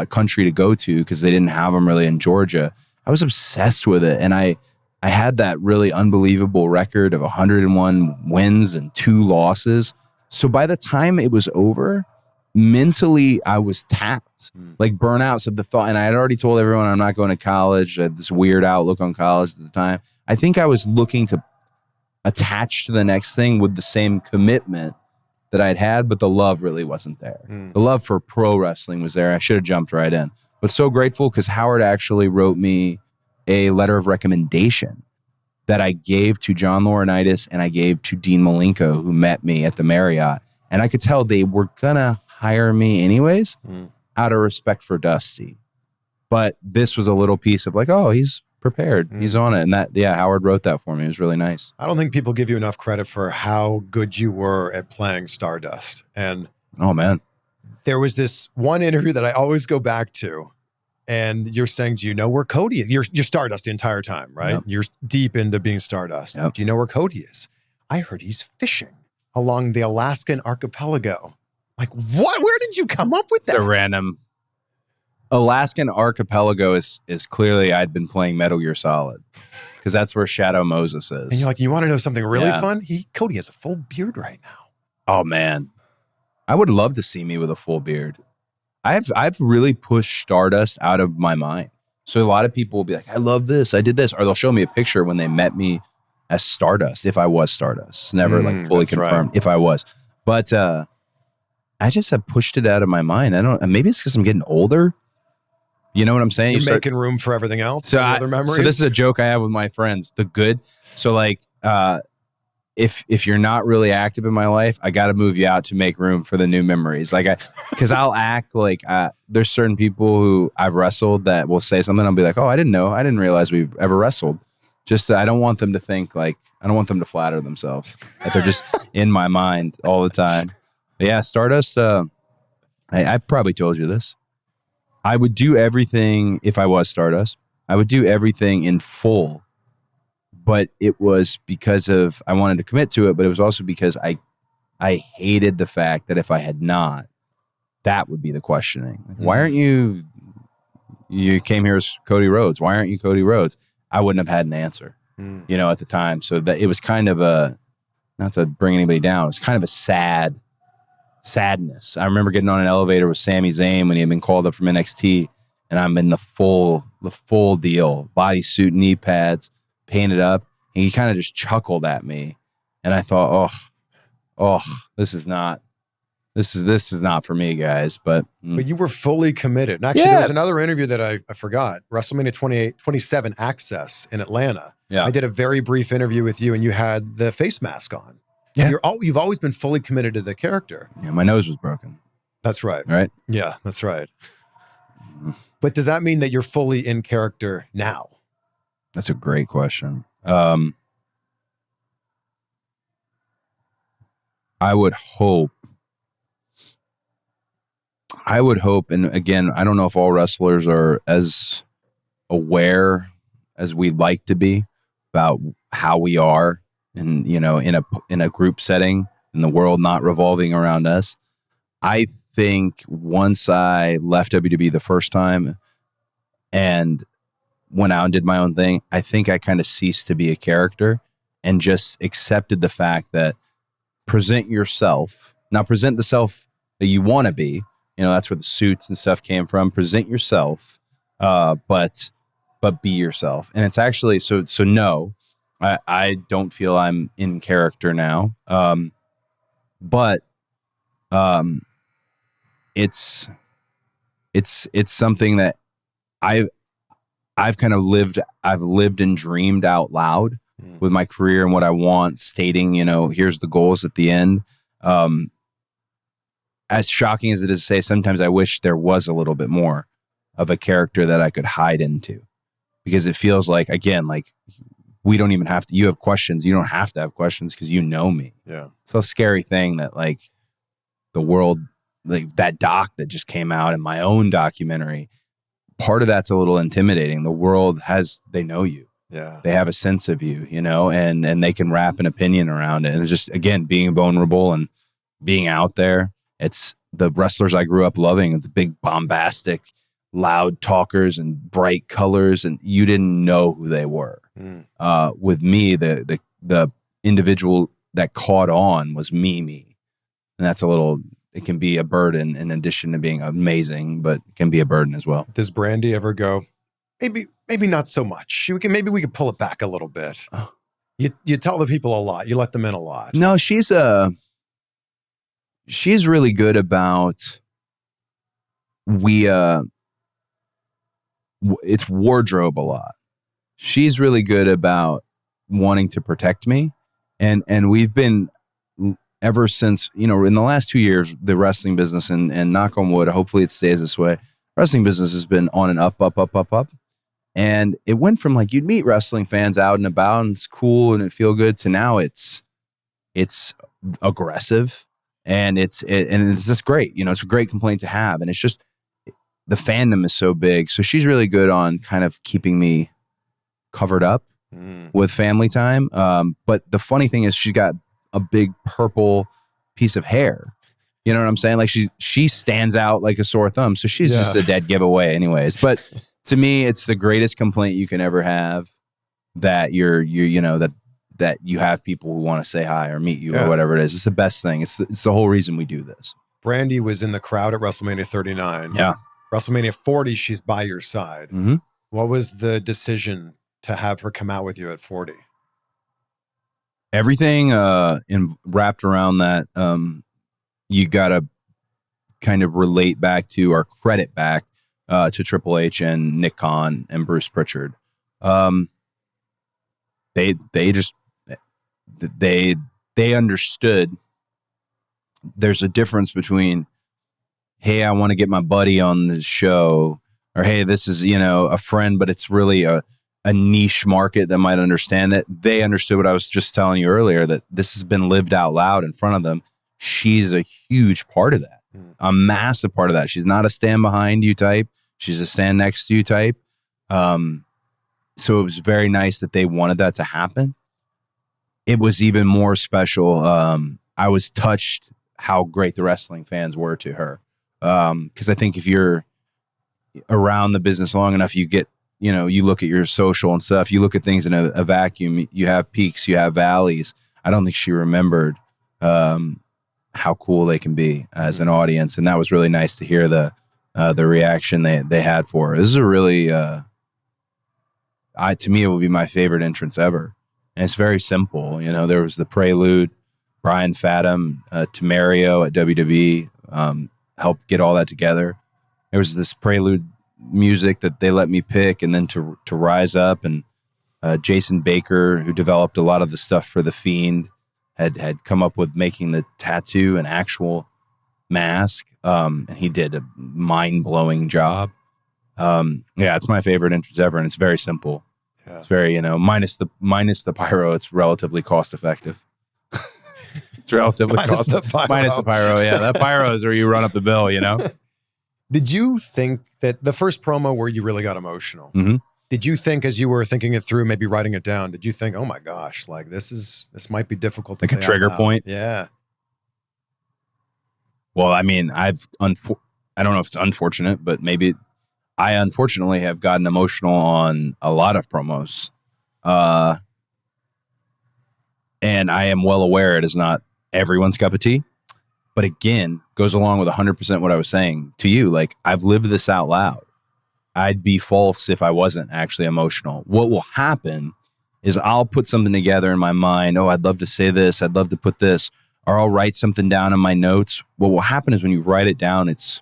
country to go to because they didn't have them really in Georgia. I was obsessed with it. And I had that really unbelievable record of 101 wins and 2 losses. So by the time it was over, mentally I was tapped, like burnout. So the thought, and I had already told everyone I'm not going to college. I had this weird outlook on college at the time. I think I was looking to attach to the next thing with the same commitment that I'd had, but the love really wasn't there. The love for pro wrestling was there. I should have jumped right in. But so grateful because Howard actually wrote me a letter of recommendation that I gave to John Laurinaitis and I gave to Dean Malenko, who met me at the Marriott. And I could tell they were going to hire me anyways out of respect for Dusty. But this was a little piece of like, oh, he's prepared. He's on it. And Howard wrote that for me. It was really nice. I don't think people give you enough credit for how good you were at playing Stardust. And oh, man. There was this one interview that I always go back to. And you're saying, do you know where Cody is? You're Stardust the entire time, right? Yep. You're deep into being Stardust. Yep. Do you know where Cody is? I heard he's fishing along the Alaskan archipelago. Like, what? Where did you come up with that? The random Alaskan archipelago is clearly I'd been playing Metal Gear Solid because that's where Shadow Moses is. And you're like, you want to know something really fun? Cody has a full beard right now. Oh, man. I would love to see me with a full beard. I've really pushed Stardust out of my mind. So a lot of people will be like, I love this. I did this. Or they'll show me a picture when they met me as Stardust, if I was Stardust. It's never like fully confirmed if I was. But I just have pushed it out of my mind. Maybe it's because I'm getting older. You know what I'm saying? You're making room for everything else. So other memories. So this is a joke I have with my friends. The good. So like, if you're not really active in my life, I got to move you out to make room for the new memories. Like because I'll act like there's certain people who I've wrestled that will say something. I'll be like, oh, I didn't realize we ever wrestled. Just I don't want them to think like I don't want them to flatter themselves that they're just in my mind all the time. But yeah, Stardust. I probably told you this. I would do everything if I was Stardust. I would do everything in full, but it was because of I wanted to commit to it, but it was also because I hated the fact that if I had not, that would be the questioning. Like, why aren't you? You came here as Cody Rhodes. Why aren't you Cody Rhodes? I wouldn't have had an answer, at the time. So that it was kind of not to bring anybody down. It was kind of a sadness. I remember getting on an elevator with Sami Zayn when he had been called up from NXT, and I'm in the full deal, bodysuit, knee pads, painted up, and he kind of just chuckled at me, and I thought, oh, this is not for me, guys. But you were fully committed. And actually, there was another interview that I forgot. WrestleMania 27 Access in Atlanta. Yeah, I did a very brief interview with you, and you had the face mask on. Yeah. You've always been fully committed to the character. Yeah, my nose was broken. That's right. Right? Yeah, that's right. But does that mean that you're fully in character now? That's a great question. I would hope, and again, I don't know if all wrestlers are as aware as we'd like to be about how we are in a group setting, in the world not revolving around us. I think once I left WWE the first time and went out and did my own thing, I think I kind of ceased to be a character and just accepted the fact that present yourself. Now present the self that you want to be. That's where the suits and stuff came from. Present yourself, but be yourself. And it's actually so no. I don't feel I'm in character now. But it's something that I've kind of lived and dreamed out loud with my career and what I want, stating, here's the goals at the end. As shocking as it is to say, sometimes I wish there was a little bit more of a character that I could hide into, because it feels like, again, like we don't even have to, you have questions. You don't have to have questions because you know me. Yeah. It's a scary thing that like the world, like that doc that just came out in my own documentary, part of that's a little intimidating. The world they know you. Yeah. They have a sense of you, and they can wrap an opinion around it. And it's just, again, being vulnerable and being out there. It's the wrestlers I grew up loving, the big bombastic, loud talkers and bright colors, and you didn't know who they were. With me, the individual that caught on was me. And that's it can be a burden in addition to being amazing, but it can be a burden as well. Does Brandi ever go, maybe not so much? Maybe we could pull it back a little bit. Oh. You tell the people a lot. You let them in a lot. No, she's really good about it's wardrobe a lot. She's really good about wanting to protect me. And we've been, ever since, in the last 2 years, the wrestling business, and knock on wood, hopefully it stays this way, wrestling business has been on and up. And it went from like, you'd meet wrestling fans out and about and it's cool and it feel good, to now it's aggressive. And it's just great. It's a great complaint to have. And it's just, the fandom is so big. So she's really good on kind of keeping me covered up with family time. But the funny thing is she got a big purple piece of hair. You know what I'm saying? Like she stands out like a sore thumb. So she's just a dead giveaway anyways. But to me, it's the greatest complaint you can ever have, that that you have people who want to say hi or meet you or whatever it is. It's the best thing. It's the whole reason we do this. Brandi was in the crowd at WrestleMania 39. Yeah. WrestleMania 40, she's by your side. Mm-hmm. What was the decision to have her come out with you at 40? Everything wrapped around that you got to kind of relate back to or credit back to Triple H and Nick Khan and Bruce Pritchard. They understood there's a difference between, hey, I want to get my buddy on the show, or hey, this is, a friend, but it's really a niche market that might understand it. They understood what I was just telling you earlier, that this has been lived out loud in front of them. She's a huge part of that, a massive part of that. She's not a stand behind you type. She's a stand next to you type. So it was very nice that they wanted that to happen. It was even more special. I was touched how great the wrestling fans were to her. Because I think if you're around the business long enough, you get, you look at your social and stuff, you look at things in a vacuum, you have peaks, you have valleys. I don't think she remembered how cool they can be as an audience. And that was really nice to hear the reaction they had for her. This is a really, to me, it would be my favorite entrance ever. And it's very simple. There was the prelude, Brian Fathom to Mario at WWE, helped get all that together. There was this prelude music that they let me pick, and then to Rise Up, and Jason Baker, who developed a lot of the stuff for The Fiend, had come up with making the tattoo an actual mask, and he did a mind-blowing job. It's my favorite entrance ever, and it's very simple. Yeah. It's very, minus the pyro, it's relatively cost effective. It's relatively minus the pyro. Yeah, that pyro is where you run up the bill, Did you think that the first promo where you really got emotional, did you think, as you were thinking it through, maybe writing it down, did you think, oh my gosh, like this might be difficult to like say a trigger point? Yeah. Well, I mean, I don't know if it's unfortunate, but maybe I unfortunately have gotten emotional on a lot of promos. And I am well aware it is not everyone's cup of tea. But again, goes along with 100% what I was saying to you. Like, I've lived this out loud. I'd be false if I wasn't actually emotional. What will happen is I'll put something together in my mind. Oh, I'd love to say this. I'd love to put this. Or I'll write something down in my notes. What will happen is when you write it down, it's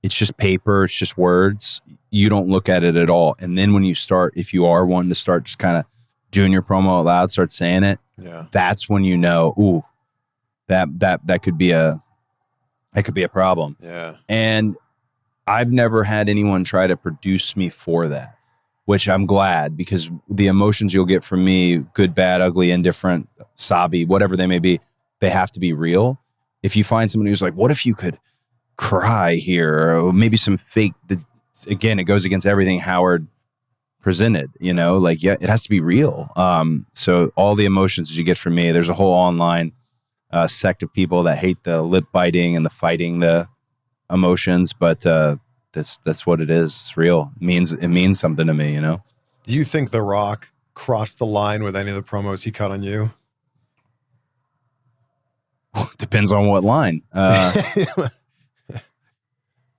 just paper. It's just words. You don't look at it at all. And then when you start, if you are wanting to start just kind of doing your promo out loud, start saying it. Yeah. That's when you know, ooh, that could be a problem. Yeah. And I've never had anyone try to produce me for that, which I'm glad, because the emotions you'll get from me, good, bad, ugly, indifferent, sobby, whatever they may be, they have to be real. If you find someone who's like, what if you could cry here, or maybe some fake, again, it goes against everything Howard presented, it has to be real. So all the emotions that you get from me, there's a whole online sect of people that hate the lip biting and the fighting the emotions, but that's what it is. It's real. It means something to me, Do you think The Rock crossed the line with any of the promos he cut on you? Depends on what line.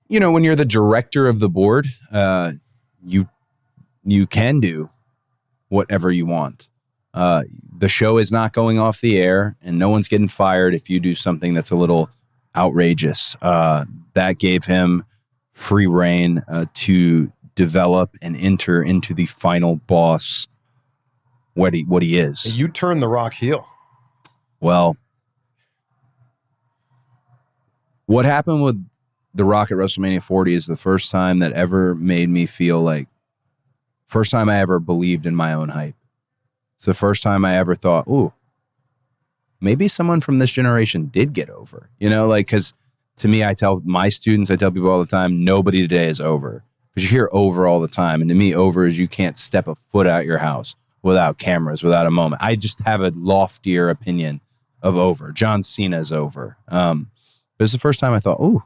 When you're the director of the board, you can do whatever you want. The show is not going off the air, and no one's getting fired if you do something that's a little outrageous. That gave him free reign to develop and enter into the final boss, what he is. You turned The Rock heel. Well, what happened with The Rock at WrestleMania 40 is the first time that ever made me feel like, first time I ever believed in my own hype. It's the first time I ever thought, ooh, maybe someone from this generation did get over. Because to me, I tell my students, I tell people all the time, nobody today is over. Because you hear over all the time. And to me, over is you can't step a foot out your house without cameras, without a moment. I just have a loftier opinion of over. John Cena is over. But it's the first time I thought, ooh,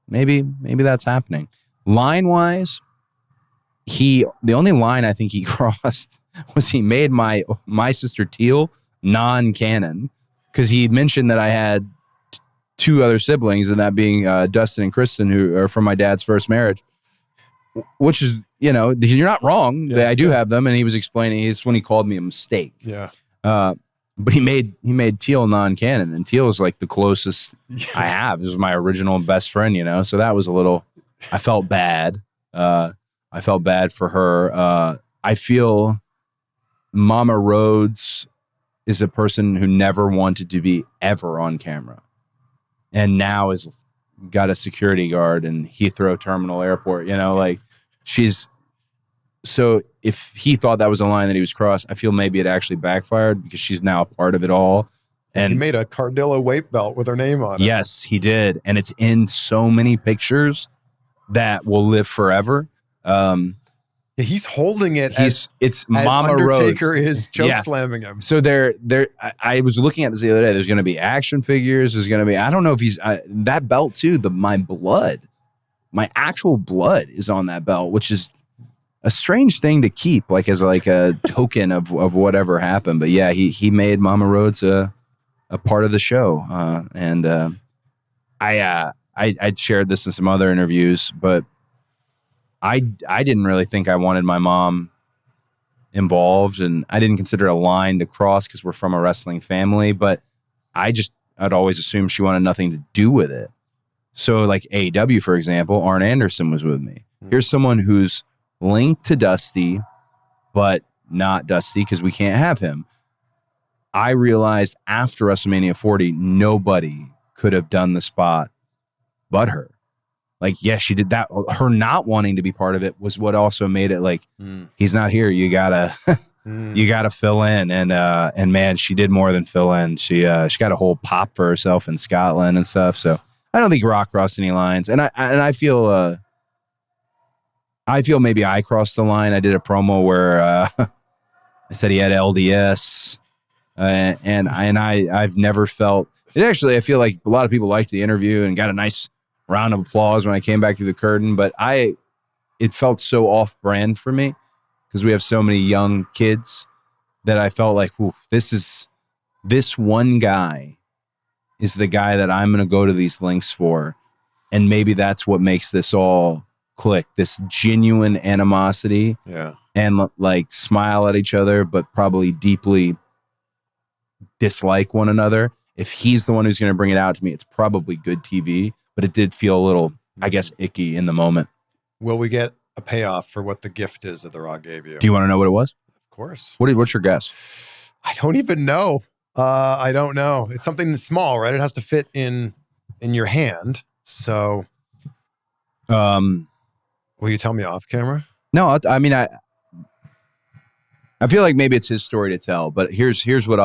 maybe that's happening. Line-wise, the only line I think he crossed was he made my sister Teal non-canon, because he mentioned that I had two other siblings, and that being Dustin and Kristen, who are from my dad's first marriage, which is, you're not wrong. Yeah, I do have them. And he was explaining, it's when he called me a mistake. Yeah. But he made Teal non-canon, and Teal is like the closest I have. This is my original best friend, you know. So that was a little. I felt bad. I felt bad for her. I feel Mama Rhodes is a person who never wanted to be ever on camera, and now is got a security guard in Heathrow Terminal Airport. You know, like she's. So if he thought that was a line that he was crossed, I feel maybe it actually backfired because she's now a part of it all. And he made a Cardillo weight belt with her name on it. Yes, he did. And it's in so many pictures that will live forever. He's holding it it's Mama Undertaker Rhodes. is choke slamming him. So I was looking at this the other day. There's going to be action figures. There's going to be, I don't know if he's, that belt too, my actual blood is on that belt, which is a strange thing to keep, like as like a token of whatever happened. But yeah, he made Mama Rhodes a part of the show. I shared this in some other interviews, but I didn't really think I wanted my mom involved, and I didn't consider a line to cross because we're from a wrestling family, but I'd always assumed she wanted nothing to do with it. So like AEW, for example, Arn Anderson was with me. Here's someone who's linked to Dusty, but not Dusty because we can't have him. I realized after WrestleMania 40, nobody could have done the spot but her. Like, yes, she did that. Her not wanting to be part of it was what also made it like, he's not here. You gotta, you gotta fill in. And man, she did more than fill in. She got a whole pop for herself in Scotland and stuff. So I don't think Rock crossed any lines. And I feel maybe I crossed the line. I did a promo where I said he had LDS, and I've never felt it. Actually, I feel like a lot of people liked the interview and got a nice round of applause when I came back through the curtain. But it felt so off-brand for me because we have so many young kids that I felt like, this one guy is the guy that I'm going to go to these links for, and maybe that's what makes this all click, this genuine animosity, and like smile at each other, but probably deeply dislike one another. If he's the one who's going to bring it out to me, it's probably good TV, but it did feel a little, I guess, icky in the moment. Will we get a payoff for what the gift is that The Rock gave you? Do you want to know what it was? Of course. What's your guess? I don't even know. I don't know. It's something small, right? It has to fit in your hand. So, will you tell me off camera? No, I mean, I feel like maybe it's his story to tell, but here's what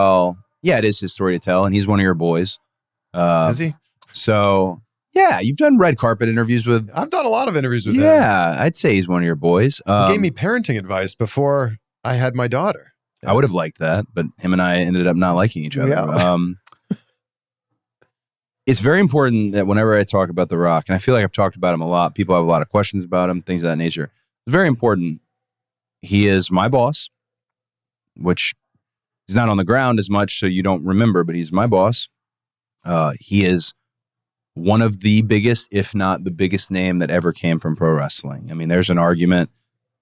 it is his story to tell, and he's one of your boys. Is he? So, yeah, you've done red carpet interviews with... I've done a lot of interviews with him. Yeah, I'd say he's one of your boys. He gave me parenting advice before I had my daughter. I would have liked that, but him and I ended up not liking each other. Yeah. It's very important that whenever I talk about The Rock, and I feel like I've talked about him a lot, people have a lot of questions about him, things of that nature. It's very important. He is my boss, which he's not on the ground as much, so you don't remember, but he's my boss. He is one of the biggest, if not the biggest name that ever came from pro wrestling. I mean, there's an argument.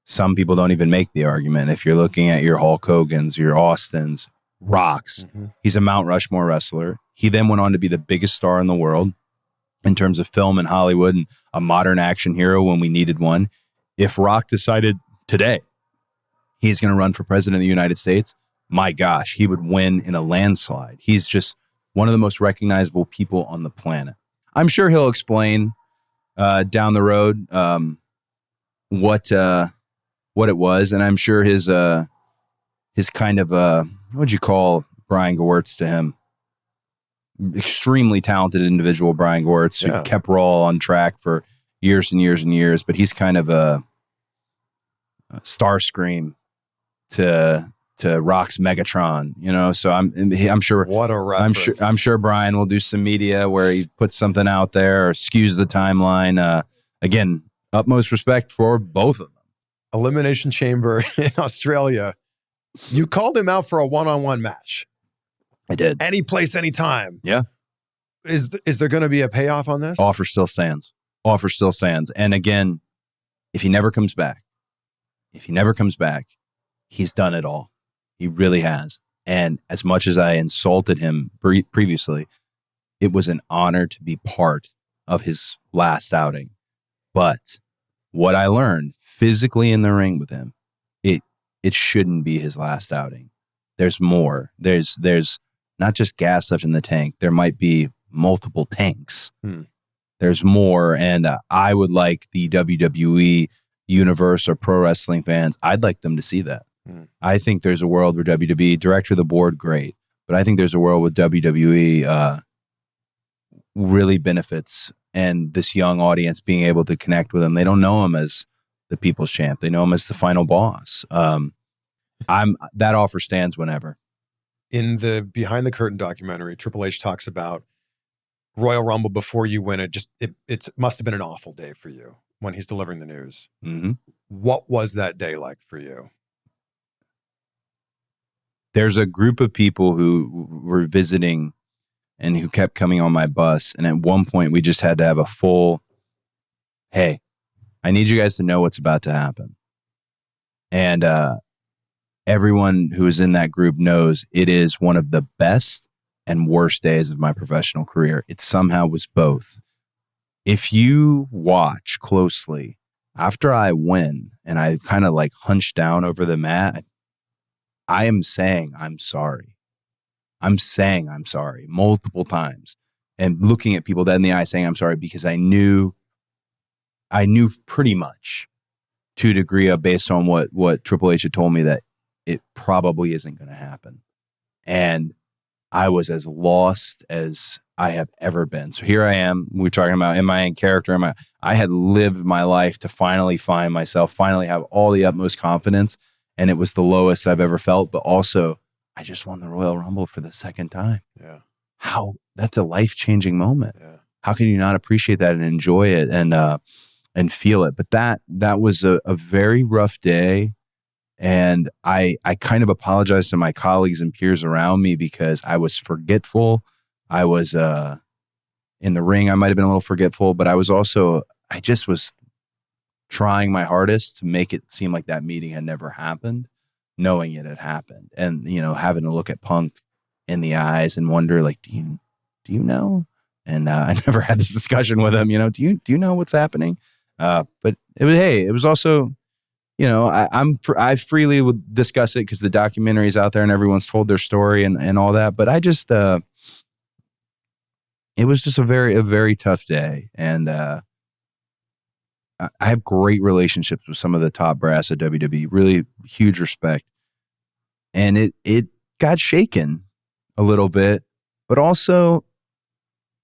Some people don't even make the argument. If you're looking at your Hulk Hogan's, your Austins, Rocks, he's a Mount Rushmore wrestler. He then went on to be the biggest star in the world in terms of film in Hollywood and a modern action hero when we needed one. If Rock decided today he's going to run for president of the United States, my gosh, he would win in a landslide. He's just one of the most recognizable people on the planet. I'm sure he'll explain down the road what it was, and I'm sure his kind of what'd you call Brian Gewirtz to him? Extremely talented individual, Brian Gewirtz, who kept Raw on track for years and years and years, but he's kind of a Starscream to Rock's Megatron, you know. So I'm sure. What a reference! I'm sure Brian will do some media where he puts something out there or skews the timeline. Again, utmost respect for both of them. Elimination Chamber in Australia. You called him out for a one-on-one match. I did. Any place, anytime. Yeah. Is there going to be a payoff on this? Offer still stands. Offer still stands. And again, if he never comes back, he's done it all. He really has. And as much as I insulted him previously, it was an honor to be part of his last outing. But what I learned physically in the ring with him, it shouldn't be his last outing. There's more. There's not just gas left in the tank. There might be multiple tanks. There's more. And I would like the WWE universe or pro wrestling fans, I'd like them to see that. I think there's a world where WWE, director of the board, great. But I think there's a world where WWE really benefits, and this young audience being able to connect with him. They don't know him as the people's champ. They know him as the final boss. That offer stands whenever. In the Behind the Curtain documentary, Triple H talks about Royal Rumble before you win it. It must have been an awful day for you when he's delivering the news. What was that day like for you? There's a group of people who were visiting and who kept coming on my bus. And at one point we just had to have a full, hey, I need you guys to know what's about to happen. And everyone who is in that group knows it is one of the best and worst days of my professional career. It somehow was both. If you watch closely, after I win and I kind of like hunch down over the mat, I am saying I'm sorry. I'm saying I'm sorry multiple times and looking at people dead in the eye saying I'm sorry, because I knew pretty much to a degree of, based on what Triple H had told me, that it probably isn't going to happen. And I was as lost as I have ever been. So here I am. We're talking about, am I in character? I had lived my life to finally find myself, finally have all the utmost confidence. And it was the lowest I've ever felt. But also, I just won the Royal Rumble for the second time. Yeah. That's a life-changing moment. Yeah. How can you not appreciate that and enjoy it and feel it? But that was a very rough day. And I kind of apologized to my colleagues and peers around me because I was forgetful. I was in the ring. I might have been a little forgetful, but I just was trying my hardest to make it seem like that meeting had never happened, knowing it had happened. And, having to look at Punk in the eyes and wonder, like, do you know? And I never had this discussion with him, do you know what's happening? But it was also, I freely would discuss it because the documentary is out there and everyone's told their story and all that. But I just, it was just a very tough day. And I have great relationships with some of the top brass at WWE, really huge respect. And it got shaken a little bit, but also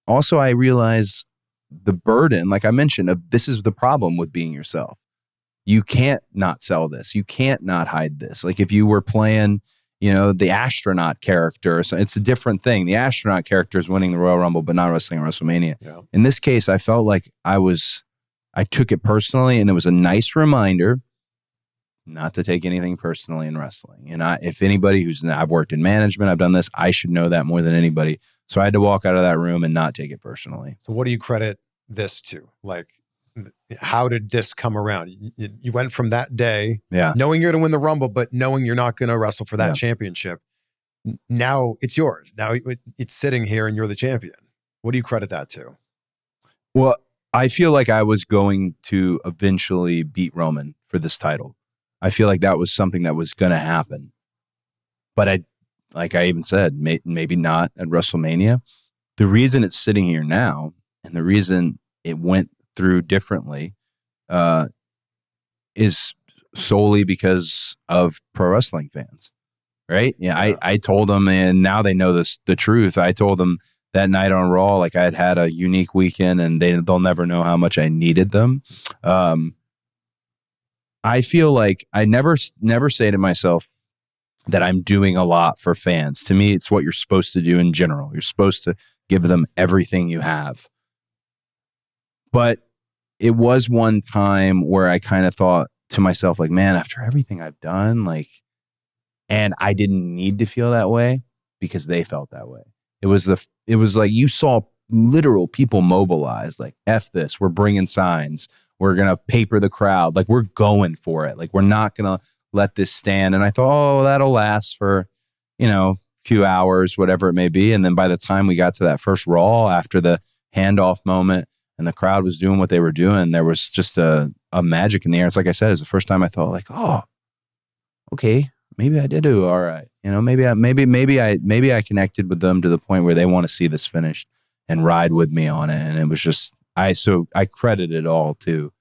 I realized the burden, like I mentioned, of this is the problem with being yourself. You can't not sell this. You can't not hide this. Like if you were playing, the astronaut character, so it's a different thing. The astronaut character is winning the Royal Rumble, but not wrestling at WrestleMania. Yeah. In this case, I felt like I took it personally, and it was a nice reminder not to take anything personally in wrestling. And if anybody I've worked in management, I've done this, I should know that more than anybody. So I had to walk out of that room and not take it personally. So what do you credit this to? Like, how did this come around? You went from that day, knowing you're going to win the Rumble, but knowing you're not going to wrestle for that championship. Now it's yours. Now it's sitting here and you're the champion. What do you credit that to? Well, I feel like I was going to eventually beat Roman for this title. I feel like that was something that was going to happen. But like I even said, maybe not at WrestleMania. The reason it's sitting here now and the reason it went through differently is solely because of pro wrestling fans, right? Yeah. I told them, and now they know the truth. I told them that night on Raw, like I had a unique weekend, and they'll never know how much I needed them. I feel like I never say to myself that I'm doing a lot for fans. To me, it's what you're supposed to do in general. You're supposed to give them everything you have. But it was one time where I kind of thought to myself, like, man, after everything I've done, like, and I didn't need to feel that way because they felt that way. It was like you saw literal people mobilize, like, F this, we're bringing signs. We're going to paper the crowd. Like, we're going for it. Like, we're not going to let this stand. And I thought, oh, that'll last for, few hours, whatever it may be. And then by the time we got to that first Raw after the handoff moment and the crowd was doing what they were doing, there was just a magic in the air. It's like I said, it's the first time I thought like, oh, okay, maybe I did do all right. Maybe I connected with them to the point where they want to see this finished and ride with me on it. And it was just, I credit it all to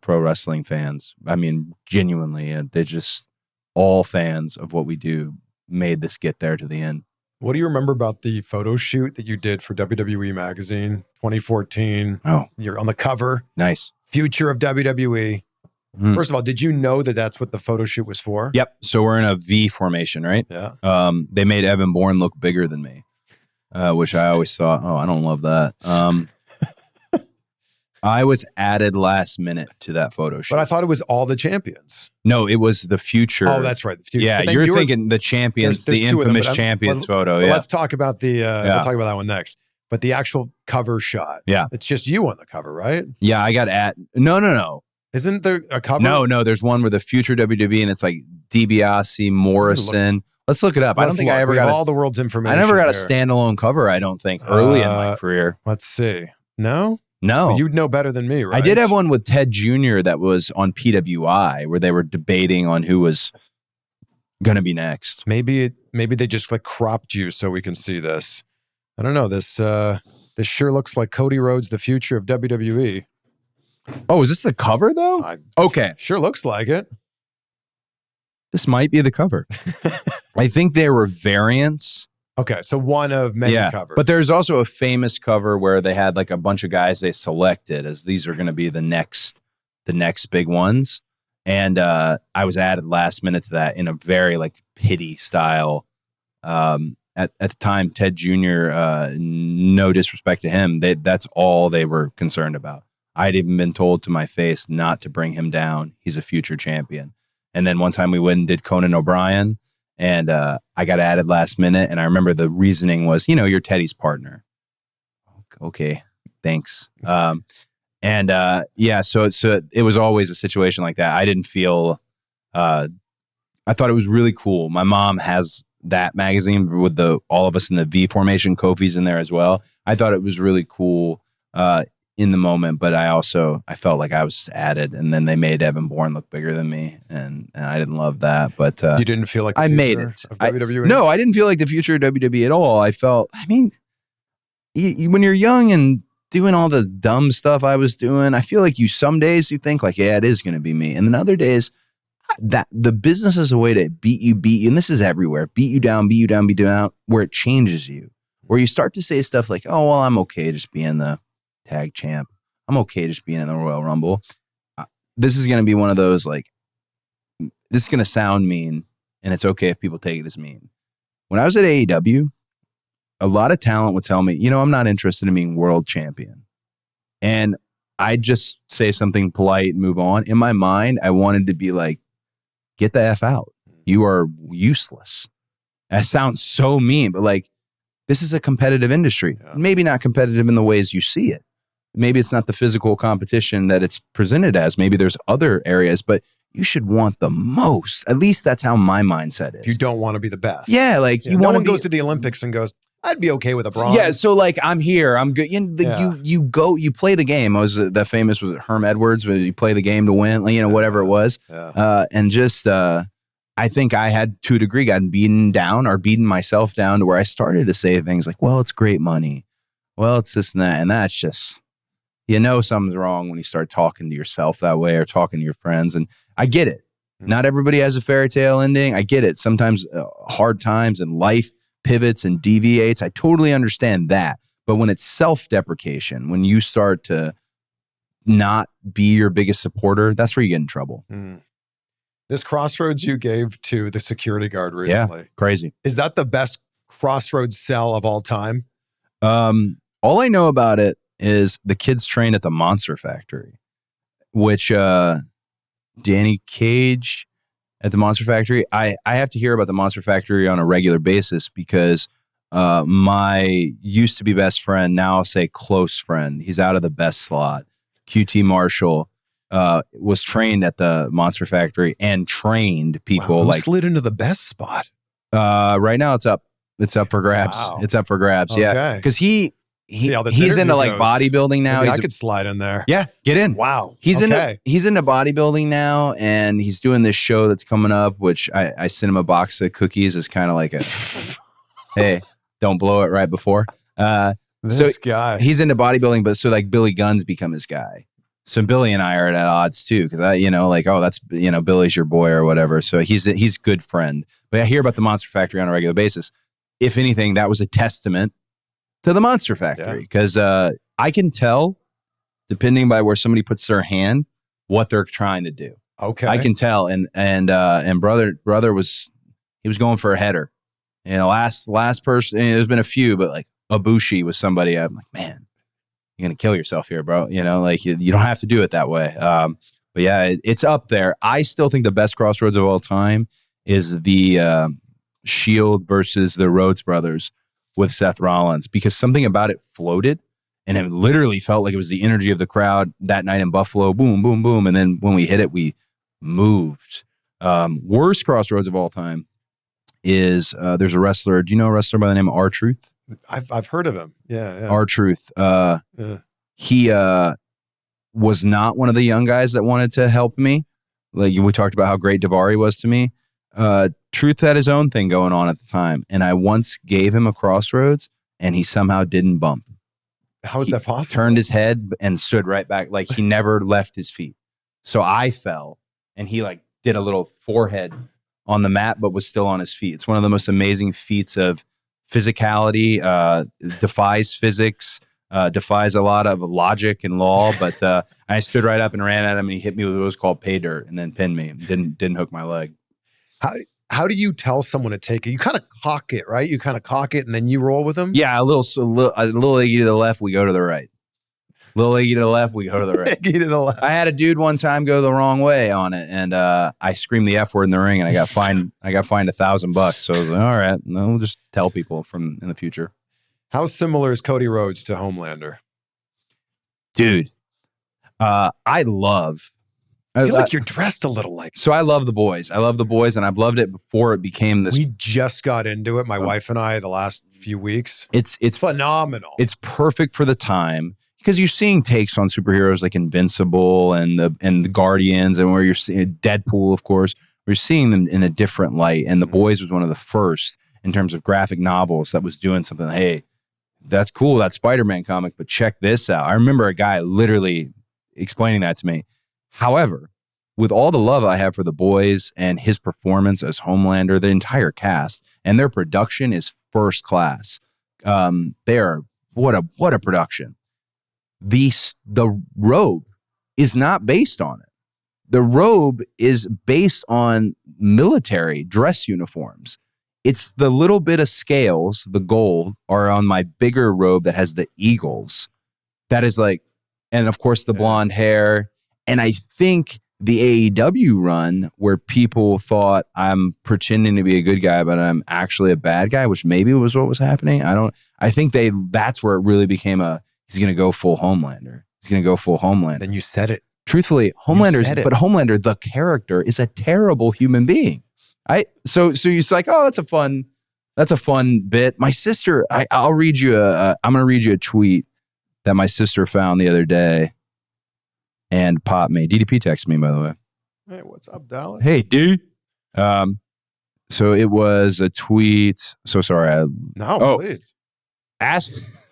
pro wrestling fans. I mean, genuinely, they're just all fans of what we do made this get there to the end. What do you remember about the photo shoot that you did for WWE Magazine 2014? Oh, you're on the cover. Nice. Future of WWE. First of all, did you know that that's what the photo shoot was for? Yep. So we're in a V formation, right? Yeah. They made Evan Bourne look bigger than me, which I always thought, I don't love that. I was added last minute to that photo shoot. But I thought it was all the champions. No, it was the future. Oh, that's right. The future. Yeah, you're thinking the champions, there's the infamous champions photo. Well, yeah. Let's talk about we'll talk about that one next. But the actual cover shot. Yeah. It's just you on the cover, right? Yeah, I got No. Isn't there a cover? No, there's one with the future WWE and it's like DiBiase, Morrison. Let's look it up. I don't think I ever got all the world's information. I never got a standalone cover, I don't think, early in my career. Let's see. No? No. But you'd know better than me, right? I did have one with Ted Jr. that was on PWI where they were debating on who was going to be next. Maybe they just like cropped you so we can see this. I don't know. This sure looks like Cody Rhodes, the future of WWE. Oh, is this the cover though? Okay. Sure looks like it. This might be the cover. I think there were variants. Okay, so one of many covers. But there's also a famous cover where they had like a bunch of guys they selected as these are going to be the next big ones. And I was added last minute to that in a very like pity style. At the time, Ted Jr., no disrespect to him, that's all they were concerned about. I'd even been told to my face not to bring him down. He's a future champion. And then one time we went and did Conan O'Brien. And I got added last minute. And I remember the reasoning was, you're Teddy's partner. Okay, thanks. So it was always a situation like that. I didn't feel, I thought it was really cool. My mom has that magazine with all of us in the V formation, Kofi's in there as well. I thought it was really cool in the moment, but I felt like I was just added, and then they made Evan Bourne look bigger than me, and I didn't love that. But you didn't feel like I made it. Of WWE? No, I didn't feel like the future of WWE at all. I felt, when you're young and doing all the dumb stuff I was doing, I feel like some days you think like, yeah, it is going to be me, and then other days that the business is a way to beat you, and this is everywhere, beat you down, where it changes you, where you start to say stuff like, oh, well, I'm okay just being the tag champ. I'm okay just being in the Royal Rumble. This is going to be one of those, like, this is going to sound mean, and it's okay if people take it as mean. When I was at AEW, a lot of talent would tell me, I'm not interested in being world champion. And I'd just say something polite and move on. In my mind, I wanted to be like, get the F out. You are useless. That sounds so mean, but like, this is a competitive industry. Yeah. Maybe not competitive in the ways you see it. Maybe it's not the physical competition that it's presented as. Maybe there's other areas, but you should want the most. At least that's how my mindset is. You don't want to be the best. Yeah, like you no want one goes to the Olympics and goes, I'd be okay with a bronze. Yeah, so like I'm here, I'm good. You go, you play the game. I was the famous was Herm Edwards, where you play the game to win, whatever it was. Yeah. And just I think I had to a degree gotten beaten down or beaten myself down to where I started to say things like, well, it's great money. Well, it's this and that. And that's just, something's wrong when you start talking to yourself that way or talking to your friends. And I get it. Not everybody has a fairy tale ending. I get it. Sometimes hard times and life pivots and deviates. I totally understand that. But when it's self-deprecation, when you start to not be your biggest supporter, that's where you get in trouble. Mm. This Cross Rhodes you gave to the security guard recently. Yeah, crazy. Is that the best Cross Rhodes sell of all time? All I know about it is the kids train at the Monster Factory, which Danny Cage at the Monster Factory. I have to hear about the Monster Factory on a regular basis because my used to be best friend, now I'll say close friend, he's out of the best slot, QT Marshall, was trained at the Monster Factory and trained people. Wow, who like slid into the best spot? Right now it's up. It's up for grabs. Wow. It's up for grabs. Okay. Yeah. Because he's interview into like goes. bodybuilding now. Maybe I could slide in there. Yeah, get in. Wow. He's okay. into bodybuilding now, and he's doing this show that's coming up, which I sent him a box of cookies as kind of like a hey, don't blow it right before. This guy. He's into bodybuilding, but so like Billy Gunn's become his guy. So Billy and I are at odds too, because that's Billy's your boy or whatever. So he's a good friend. But I hear about the Monster Factory on a regular basis. If anything, that was a testament to the Monster Factory, because I can tell, depending by where somebody puts their hand, what they're trying to do. Okay, I can tell, and brother was going for a header. Last person. There's been a few, but like Ibushi was somebody. I'm like, man, you're gonna kill yourself here, bro. You don't have to do it that way. But yeah, it's up there. I still think the best Cross Rhodes of all time is the Shield versus the Rhodes brothers with Seth Rollins, because something about it floated, and it literally felt like it was the energy of the crowd that night in Buffalo. Boom, boom, boom, and then when we hit it, we moved. Worst Cross Rhodes of all time is there's a wrestler. Do you know a wrestler by the name of R-Truth? I've heard of him. Yeah. R-Truth. He was not one of the young guys that wanted to help me. Like we talked about how great Daivari was to me. Truth had his own thing going on at the time, and I once gave him a Cross Rhodes, and he somehow didn't bump. How is that possible? Turned his head and stood right back, like he never left his feet. So I fell, and he like did a little forehead on the mat, but was still on his feet. It's one of the most amazing feats of physicality. Defies physics, defies a lot of logic and law. But I stood right up and ran at him, and he hit me with what was called pay dirt, and then pinned me. Didn't hook my leg. How do you tell someone to take it? You kind of cock it, right? You kind of cock it and then you roll with them? Yeah, a little leggy to the left, we go to the right. Little leggy to the left, we go to the right. Leggy to the left. I had a dude one time go the wrong way on it, and I screamed the F word in the ring, and I got fined. $1,000. So I was like, all right, we'll just tell people from in the future. How similar is Cody Rhodes to Homelander? Dude, I love. I feel like you're dressed a little like. So I love the boys. And I've loved it before it became this. We just got into it, my wife and I, the last few weeks. It's phenomenal. It's perfect for the time, because you're seeing takes on superheroes like Invincible and the Guardians, and where you're seeing Deadpool, of course. We're seeing them in a different light. And the boys was one of the first in terms of graphic novels that was doing something. Hey, that's cool, that Spider-Man comic, but check this out. I remember a guy literally explaining that to me. However, with all the love I have for the boys and his performance as Homelander, the entire cast and their production is first class. They are what a production. The robe is not based on it. The robe is based on military dress uniforms. It's the little bit of scales, the gold, are on my bigger robe that has the eagles. That is like, and of course the blonde hair. And I think the AEW run, where people thought I'm pretending to be a good guy, but I'm actually a bad guy, which maybe was what was happening. I think that's where it really became he's going to go full Homelander. He's going to go full Homelander. Then you said it. Truthfully, Homelander, the character, is a terrible human being. So it's like, oh, that's a fun bit. My sister, I'll read you I'm going to read you a tweet that my sister found the other day and popped me. DDP texted me, by the way. Hey, what's up, Dallas? Hey, D. So it was a tweet. So sorry. Please. This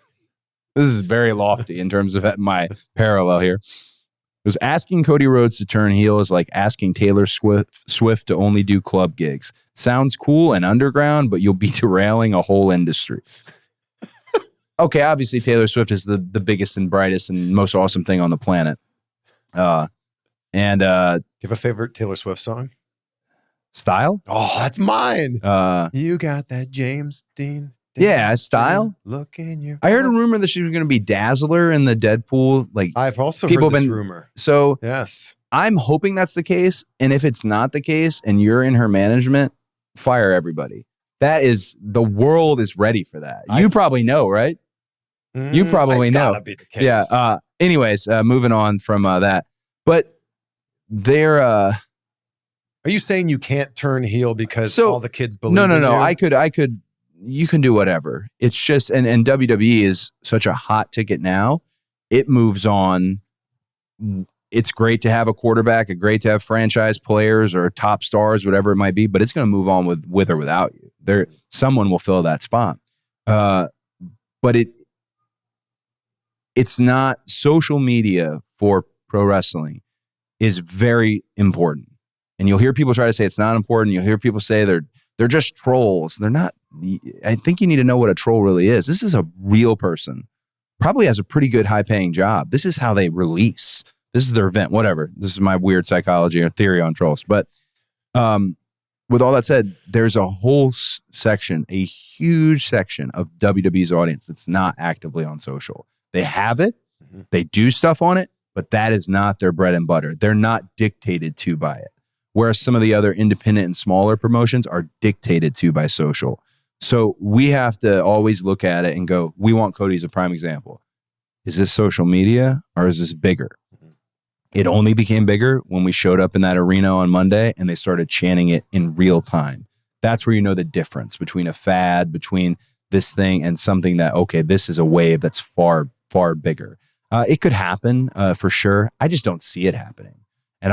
is very lofty in terms of my parallel here. It was asking Cody Rhodes to turn heel is like asking Taylor Swift to only do club gigs. Sounds cool and underground, but you'll be derailing a whole industry. Okay, obviously Taylor Swift is the biggest and brightest and most awesome thing on the planet. Do you have a favorite Taylor Swift song? Style? Oh, that's mine. You got that James Dean. Yeah, Style. Look in your. I heard a rumor that she was going to be Dazzler in the Deadpool. Like, I've also heard this rumor. So yes, I'm hoping that's the case. And if it's not the case, and you're in her management, fire everybody. The world is ready for that. You probably know, right? You probably know. Gotta be the case. Yeah. Anyways, moving on from that, but they're Are you saying you can't turn heel because So- all the kids believe No. in you? I could. You can do whatever. It's just, and WWE is such a hot ticket now. It moves on. It's great to have a quarterback, great to have franchise players or top stars, whatever it might be, but it's going to move on with or without you. Someone will fill that spot. But it's not. Social media for pro wrestling is very important. And you'll hear people try to say it's not important. You'll hear people say they're just trolls. They're not. I think you need to know what a troll really is. This is a real person. Probably has a pretty good high-paying job. This is how they release. This is their event, whatever. This is my weird psychology or theory on trolls. But with all that said, there's a whole section, a huge section of WWE's audience that's not actively on social. They have it. They do stuff on it, but that is not their bread and butter. They're not dictated to by it. Whereas some of the other independent and smaller promotions are dictated to by social. So we have to always look at it and go, we want Cody as a prime example. Is this social media or is this bigger? It only became bigger when we showed up in that arena on Monday and they started chanting it in real time. That's where you know the difference between a fad, between this thing and something that, okay, this is a wave that's far, far bigger. It could happen for sure. I just don't see it happening. And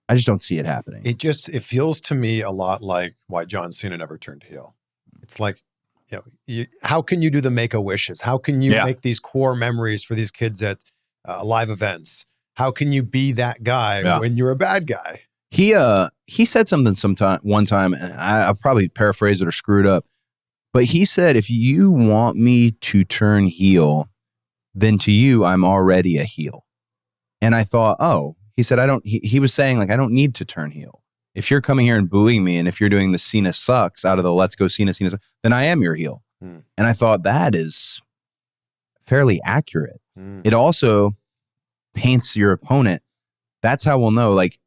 I just don't see it happening. It feels to me a lot like why John Cena never turned heel. It's like, how can you do the Make-A-Wishes? How can you make these core memories for these kids at live events? How can you be that guy when you're a bad guy? He said something one time, and I'll probably paraphrase it or screw it up, but he said, if you want me to turn heel, then to you, I'm already a heel. And I thought, oh, he said, he was saying, like, I don't need to turn heel. If you're coming here and booing me, and if you're doing the Cena sucks out of the let's go Cena sucks, then I am your heel. And I thought that is fairly accurate. It also paints your opponent. That's how we'll know, like,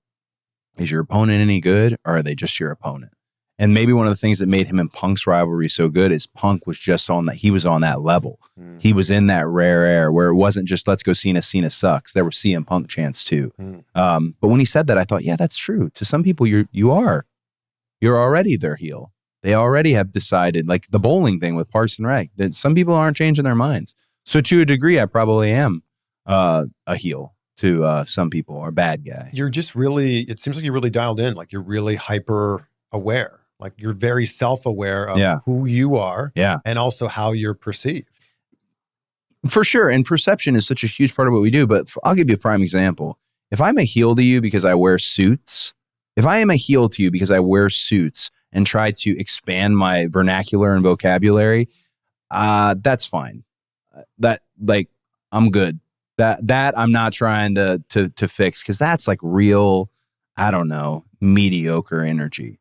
is your opponent any good or are they just your opponent? And maybe one of the things that made him and Punk's rivalry so good is Punk was just on that. He was on that level. He was in that rare air where it wasn't just let's go Cena sucks. There were CM Punk chants too. But when he said that, I thought, yeah, that's true. To some people, you're already their heel. They already have decided, like the bowling thing with Parks and Rec, that some people aren't changing their minds. So to a degree, I probably am a heel to some people or a bad guy. You're just really, it seems like you're really dialed in. Like you're really hyper aware. Like you're very self-aware of who you are and also how you're perceived. For sure. And perception is such a huge part of what we do. But I'll give you a prime example. If I'm a heel to you because I wear suits, if I am a heel to you because I wear suits and try to expand my vernacular and vocabulary, that's fine. I'm good. That I'm not trying to fix, because that's like real, I don't know, mediocre energy.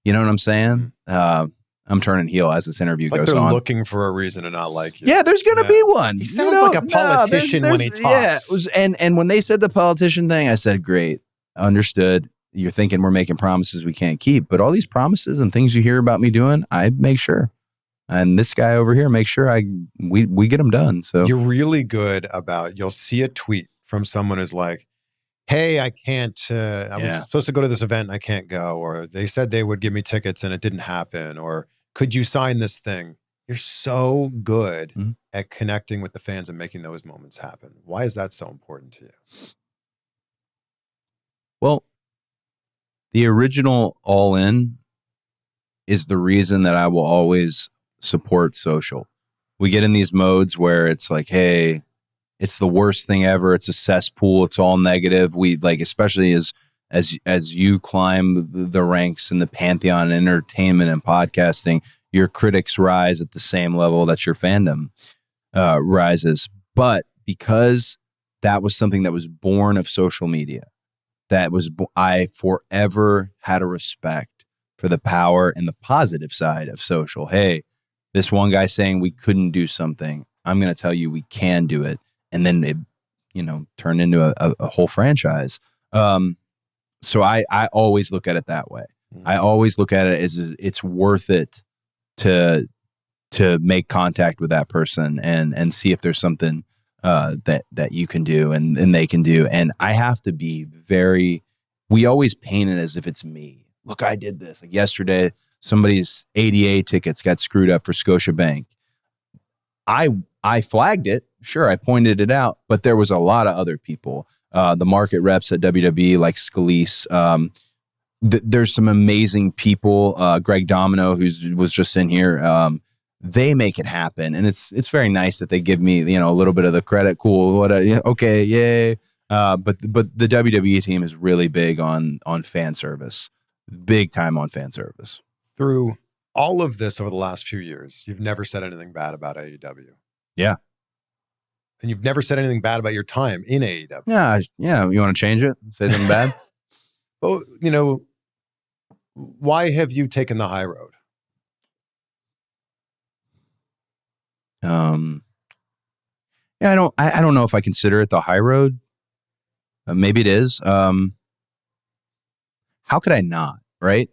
You know what I'm saying? I'm turning heel as this interview goes they're on. Looking for a reason to not like you. Yeah, there's going to be one. He sounds like a politician when he talks. Yeah, it was, and when they said the politician thing, I said, great, understood. You're thinking we're making promises we can't keep, but all these promises and things you hear about me doing, I make sure. And this guy over here makes sure we get them done. So you're really good about, you'll see a tweet from someone who's like, hey, I can't, I was supposed to go to this event and I can't go. Or they said they would give me tickets and it didn't happen. Or could you sign this thing? You're so good at connecting with the fans and making those moments happen. Why is that so important to you? Well, the original All In is the reason that I will always support social. We get in these modes where it's like, hey, it's the worst thing ever. It's a cesspool. It's all negative. We like, especially as you climb the ranks in the pantheon of entertainment and podcasting, your critics rise at the same level that your fandom rises. But because that was something that was born of social media, I forever had a respect for the power and the positive side of social. Hey, this one guy saying we couldn't do something, I'm going to tell you we can do it. And then it, turned into a whole franchise. So I always look at it that way. I always look at it as it's worth it to make contact with that person and see if there's something that you can do and they can do. And I have to be very we always paint it as if it's me. Look, I did this. Like yesterday, somebody's ADA tickets got screwed up for Scotiabank. I flagged it. Sure, I pointed it out, but there was a lot of other people. The market reps at WWE, like Scalise. There's some amazing people. Greg Domino, who was just in here. They make it happen, and it's very nice that they give me a little bit of the credit. Cool, okay, yay. But the WWE team is really big on fan service, big time on fan service. Through all of this over the last few years, you've never said anything bad about AEW. Yeah. And you've never said anything bad about your time in AEW. Yeah. You want to change it? Say something bad? Well, why have you taken the high road? Yeah, I don't know if I consider it the high road. Maybe it is. How could I not, right?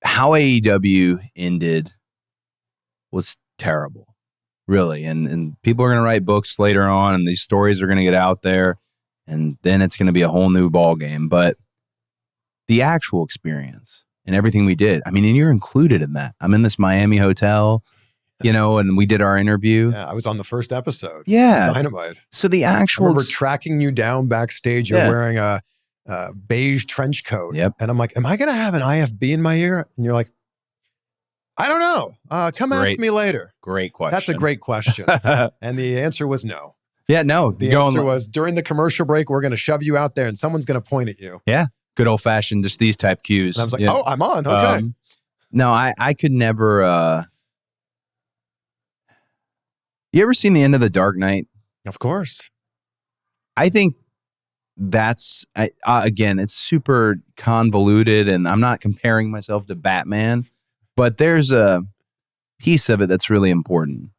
How AEW ended was terrible, really. And people are going to write books later on, and these stories are going to get out there, and then it's going to be a whole new ball game. But the actual experience and everything we did, I mean, and you're included in that. I'm in this Miami hotel, and we did our interview. Yeah, I was on the first episode. Yeah. Dynamite. So the actual... I remember tracking you down backstage. You're wearing a beige trench coat. Yep. And I'm like, am I going to have an IFB in my ear? And you're like, I don't know. Come ask me later. Great question. That's a great question. And the answer was no. Yeah, no. The answer was, during the commercial break, we're going to shove you out there and someone's going to point at you. Yeah. Good old fashioned, just these type cues. And I was like, oh, I'm on. Okay. No, I could never... You ever seen the end of The Dark Knight? Of course. I think that's, again, it's super convoluted, and I'm not comparing myself to Batman, but there's a piece of it that's really important.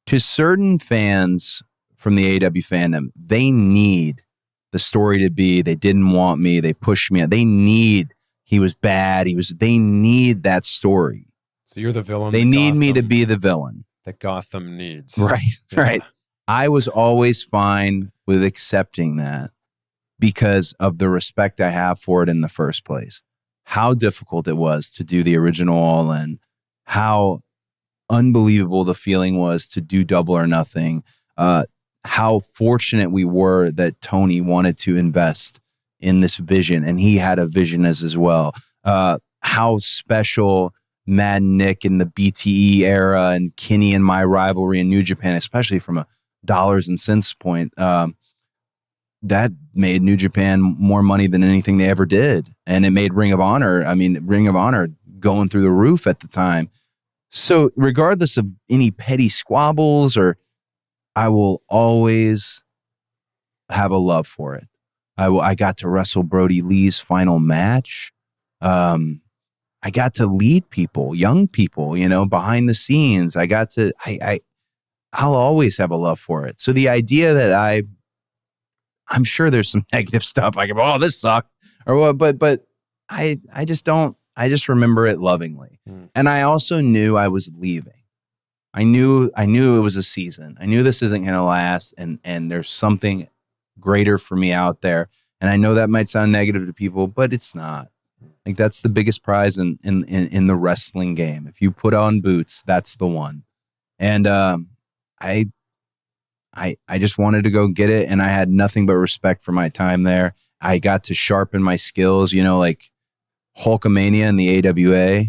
To certain fans from the AEW fandom, they need the story to be, they didn't want me, they pushed me out. They need, he was bad, they need that story. So you're the villain. They need me to be the villain. That Gotham needs. Right, yeah. Right. I was always fine with accepting that because of the respect I have for it in the first place. How difficult it was to do the original All In, how unbelievable the feeling was to do Double or Nothing, how fortunate we were that Tony wanted to invest in this vision, and he had a vision as well. How special Mad Nick in the BTE era and Kenny and my rivalry in New Japan, especially from a dollars and cents point, that made New Japan more money than anything they ever did. And it made Ring of Honor going through the roof at the time. So regardless of any petty squabbles, I will always have a love for it. I got to wrestle Brody Lee's final match. I got to lead people, young people, behind the scenes. I'll always have a love for it. So the idea that I'm sure there's some negative stuff. Like, oh, this sucked or what, but I just remember it lovingly. And I also knew I was leaving. I knew it was a season. I knew this isn't going to last. And there's something greater for me out there. And I know that might sound negative to people, but it's not. Like, that's the biggest prize in the wrestling game. If you put on boots, that's the one. And I just wanted to go get it, and I had nothing but respect for my time there. I got to sharpen my skills, like Hulkamania in the AWA,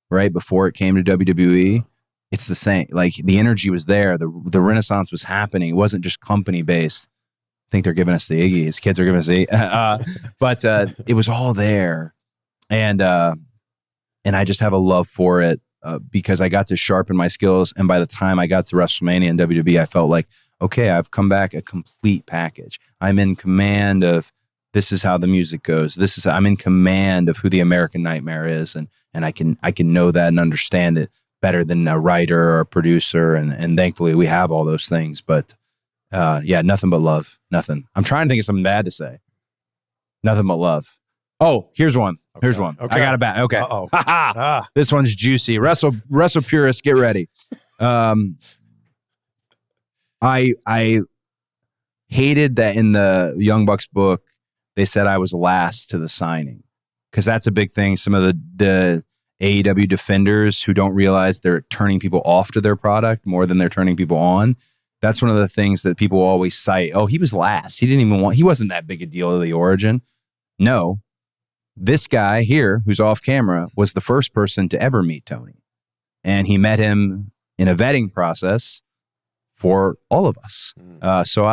right before it came to WWE. It's the same. Like, the energy was there. The renaissance was happening. It wasn't just company based. I think they're giving us the Iggy. His kids are giving us the but it was all there. And I just have a love for it because I got to sharpen my skills. And by the time I got to WrestleMania and WWE, I felt like, okay, I've come back a complete package. I'm in command of, this is how the music goes. I'm in command of who the American Nightmare is. And I can know that and understand it better than a writer or a producer. And thankfully we have all those things. But nothing but love. Nothing. I'm trying to think of something bad to say. Nothing but love. Oh, here's one. Here's one. Okay. I got it back. Okay. Uh-oh. This one's juicy. Wrestle purists, get ready. I hated that in the Young Bucks book, they said I was last to the signing, because that's a big thing. Some of the AEW defenders who don't realize they're turning people off to their product more than they're turning people on. That's one of the things that people always cite. Oh, he was last. He wasn't that big a deal to the origin. No, this guy here who's off camera was the first person to ever meet Tony. And he met him in a vetting process for all of us. So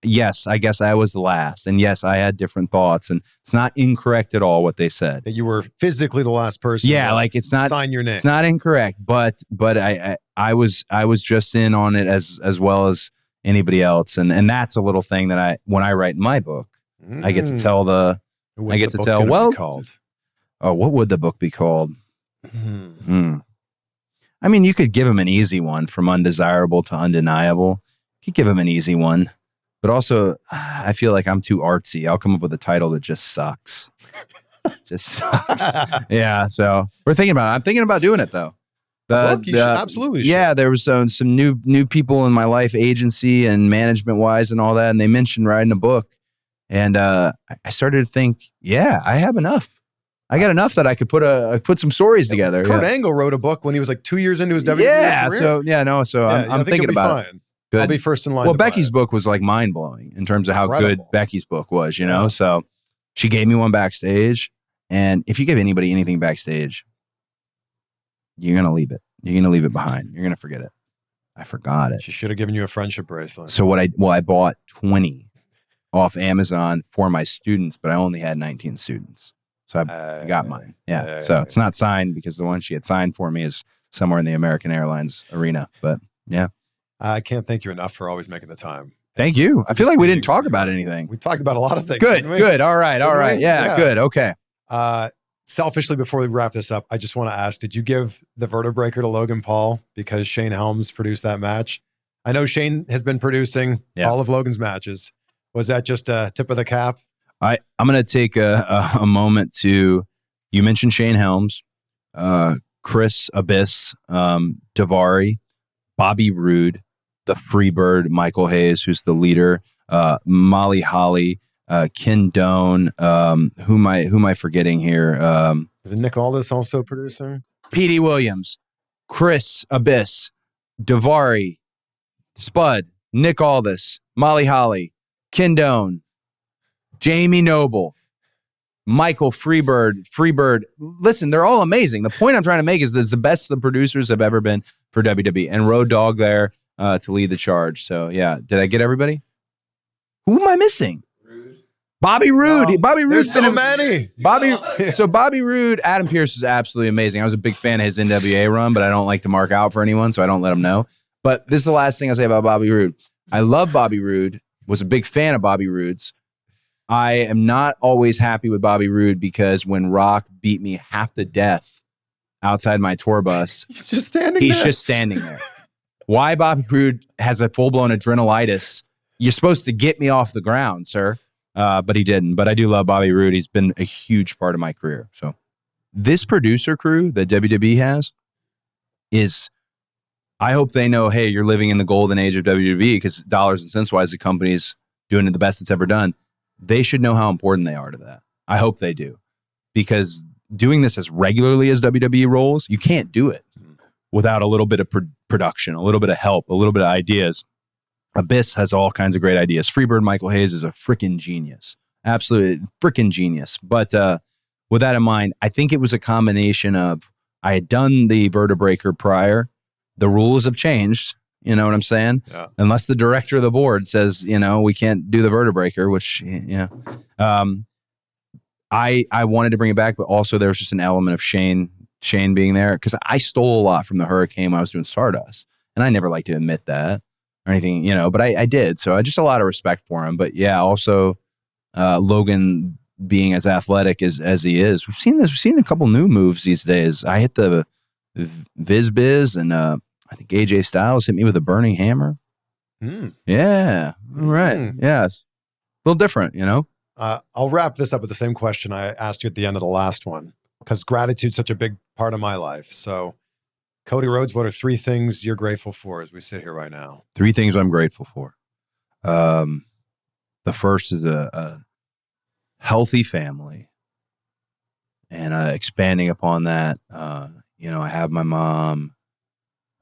yes, I guess I was the last. And yes, I had different thoughts. And it's not incorrect at all what they said. That you were physically the last person. Yeah, like it's not sign your name. It's not incorrect, but I was just in on it as well as anybody else. And that's a little thing that when I write my book, I get to tell called? Oh, what would the book be called? I mean, you could give him an easy one, from undesirable to undeniable. You could give him an easy one. But also, I feel like I'm too artsy. I'll come up with a title that just sucks. Just sucks. Yeah, so I'm thinking about doing it, though. Absolutely. Yeah, there was some new people in my life, agency and management-wise and all that, and they mentioned writing a book. And I started to think, yeah, I have enough. I got enough that I could put some stories together. Kurt Angle wrote a book when he was like 2 years into his WWE career. So I'm thinking about it. Good. I'll be first in line. Well, Becky's book was like mind blowing in terms of how good Becky's book was, you know? So she gave me one backstage. And if you give anybody anything backstage, you're going to leave it. You're going to leave it behind. You're going to forget it. I forgot it. She should have given you a friendship bracelet. So I bought 20 off Amazon for my students, but I only had 19 students. So I got mine. Yeah. So it's not signed, because the one she had signed for me is somewhere in the American Airlines arena. But yeah. I can't thank you enough for always making the time. Thank you. I feel like we didn't talk about anything. We talked about a lot of things. Good. All right. Yeah, good. Okay. Selfishly, before we wrap this up, I just want to ask, did you give the Vertebreaker to Logan Paul because Shane Helms produced that match? I know Shane has been producing all of Logan's matches. Was that just a tip of the cap? I'm going to take a moment to, you mentioned Shane Helms, Chris Abyss, Daivari, Bobby Roode, the Freebird, Michael Hayes, who's the leader, Molly Holly, Ken Doan, who am I forgetting here? Is it Nick Aldis also producing? Petey Williams, Chris Abyss, Daivari, Spud, Nick Aldis, Molly Holly, Ken Doan, Jamie Noble, Michael Freebird. Listen, they're all amazing. The point I'm trying to make is that it's the best the producers have ever been for WWE, and Road Dogg there to lead the charge. So yeah, did I get everybody? Who am I missing? Bobby Roode. Oh, Bobby Roode's so many. So Bobby Roode, Adam Pearce is absolutely amazing. I was a big fan of his NWA run, but I don't like to mark out for anyone, so I don't let him know. But this is the last thing I'll say about Bobby Roode. I love Bobby Roode, was a big fan of Bobby Roode's. I am not always happy with Bobby Roode, because when Rock beat me half to death outside my tour bus, he's just standing there. Why Bobby Roode has a full-blown adrenalitis? You're supposed to get me off the ground, sir. But he didn't. But I do love Bobby Roode. He's been a huge part of my career. So this producer crew that WWE has is, I hope they know, hey, you're living in the golden age of WWE, because dollars and cents wise, the company's doing the best it's ever done. They should know how important they are to that. I hope they do, because doing this as regularly as WWE rolls, you can't do it without a little bit of production, a little bit of help, a little bit of ideas. Abyss has all kinds of great ideas. Freebird Michael Hayes is a freaking genius. Absolutely freaking genius. But with that in mind, I think it was a combination of, I had done the Vertebreaker prior. The rules have changed. You know what I'm saying? Yeah. Unless the director of the board says, we can't do the Vertebreaker, which, I wanted to bring it back, but also there was just an element of Shane being there, because I stole a lot from the Hurricane when I was doing Stardust. And I never like to admit that or anything, but I did. So I just a lot of respect for him. But yeah, also Logan being as athletic as he is. We've seen a couple new moves these days. I hit the Biz, and I think AJ Styles hit me with a burning hammer. Yeah. All right. Yeah. It's a little different, I'll wrap this up with the same question I asked you at the end of the last one, because gratitude's such a big part of my life. So, Cody Rhodes, what are 3 things you're grateful for as we sit here right now? 3 things I'm grateful for. The first is a healthy family, and expanding upon that, you know, I have my mom,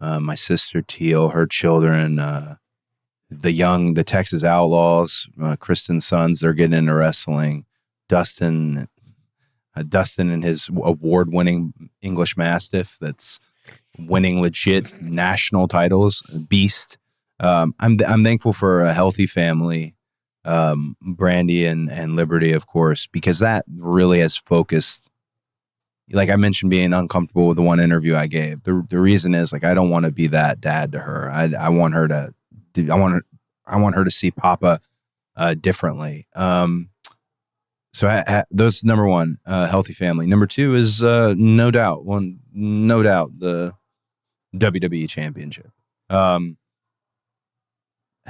my sister Teal, her children, the Texas Outlaws, Kristen's sons, they're getting into wrestling. Dustin and his award-winning English Mastiff that's winning legit national titles, Beast. I'm thankful for a healthy family, Brandi and Liberty, of course, because that really has focused. Like I mentioned, being uncomfortable with the one interview I gave. The reason is, like, I don't want to be that dad to her. I want her to. I want her to see Papa differently. So those number one, healthy family. Number two is no doubt the WWE Championship. I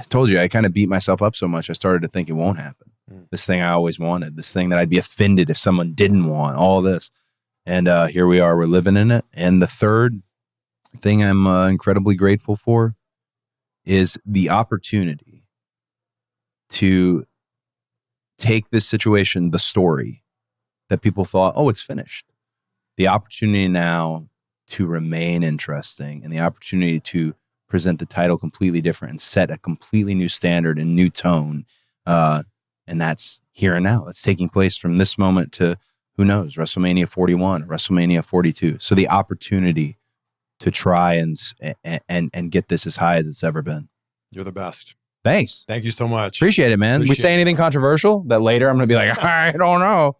told you I kind of beat myself up so much I started to think it won't happen. This thing I always wanted, this thing that I'd be offended if someone didn't want, all this. And here we are, we're living in it. And the third thing I'm incredibly grateful for is the opportunity to take this situation, the story that people thought, oh, it's finished. The opportunity now to remain interesting, and the opportunity to present the title completely different and set a completely new standard and new tone. And that's here and now. It's taking place from this moment to, who knows, WrestleMania 41, WrestleMania 42. So the opportunity to try and get this as high as it's ever been. You're the best. Thanks. Thank you so much. Appreciate it, man. We say anything controversial that later I'm going to be like, I don't know.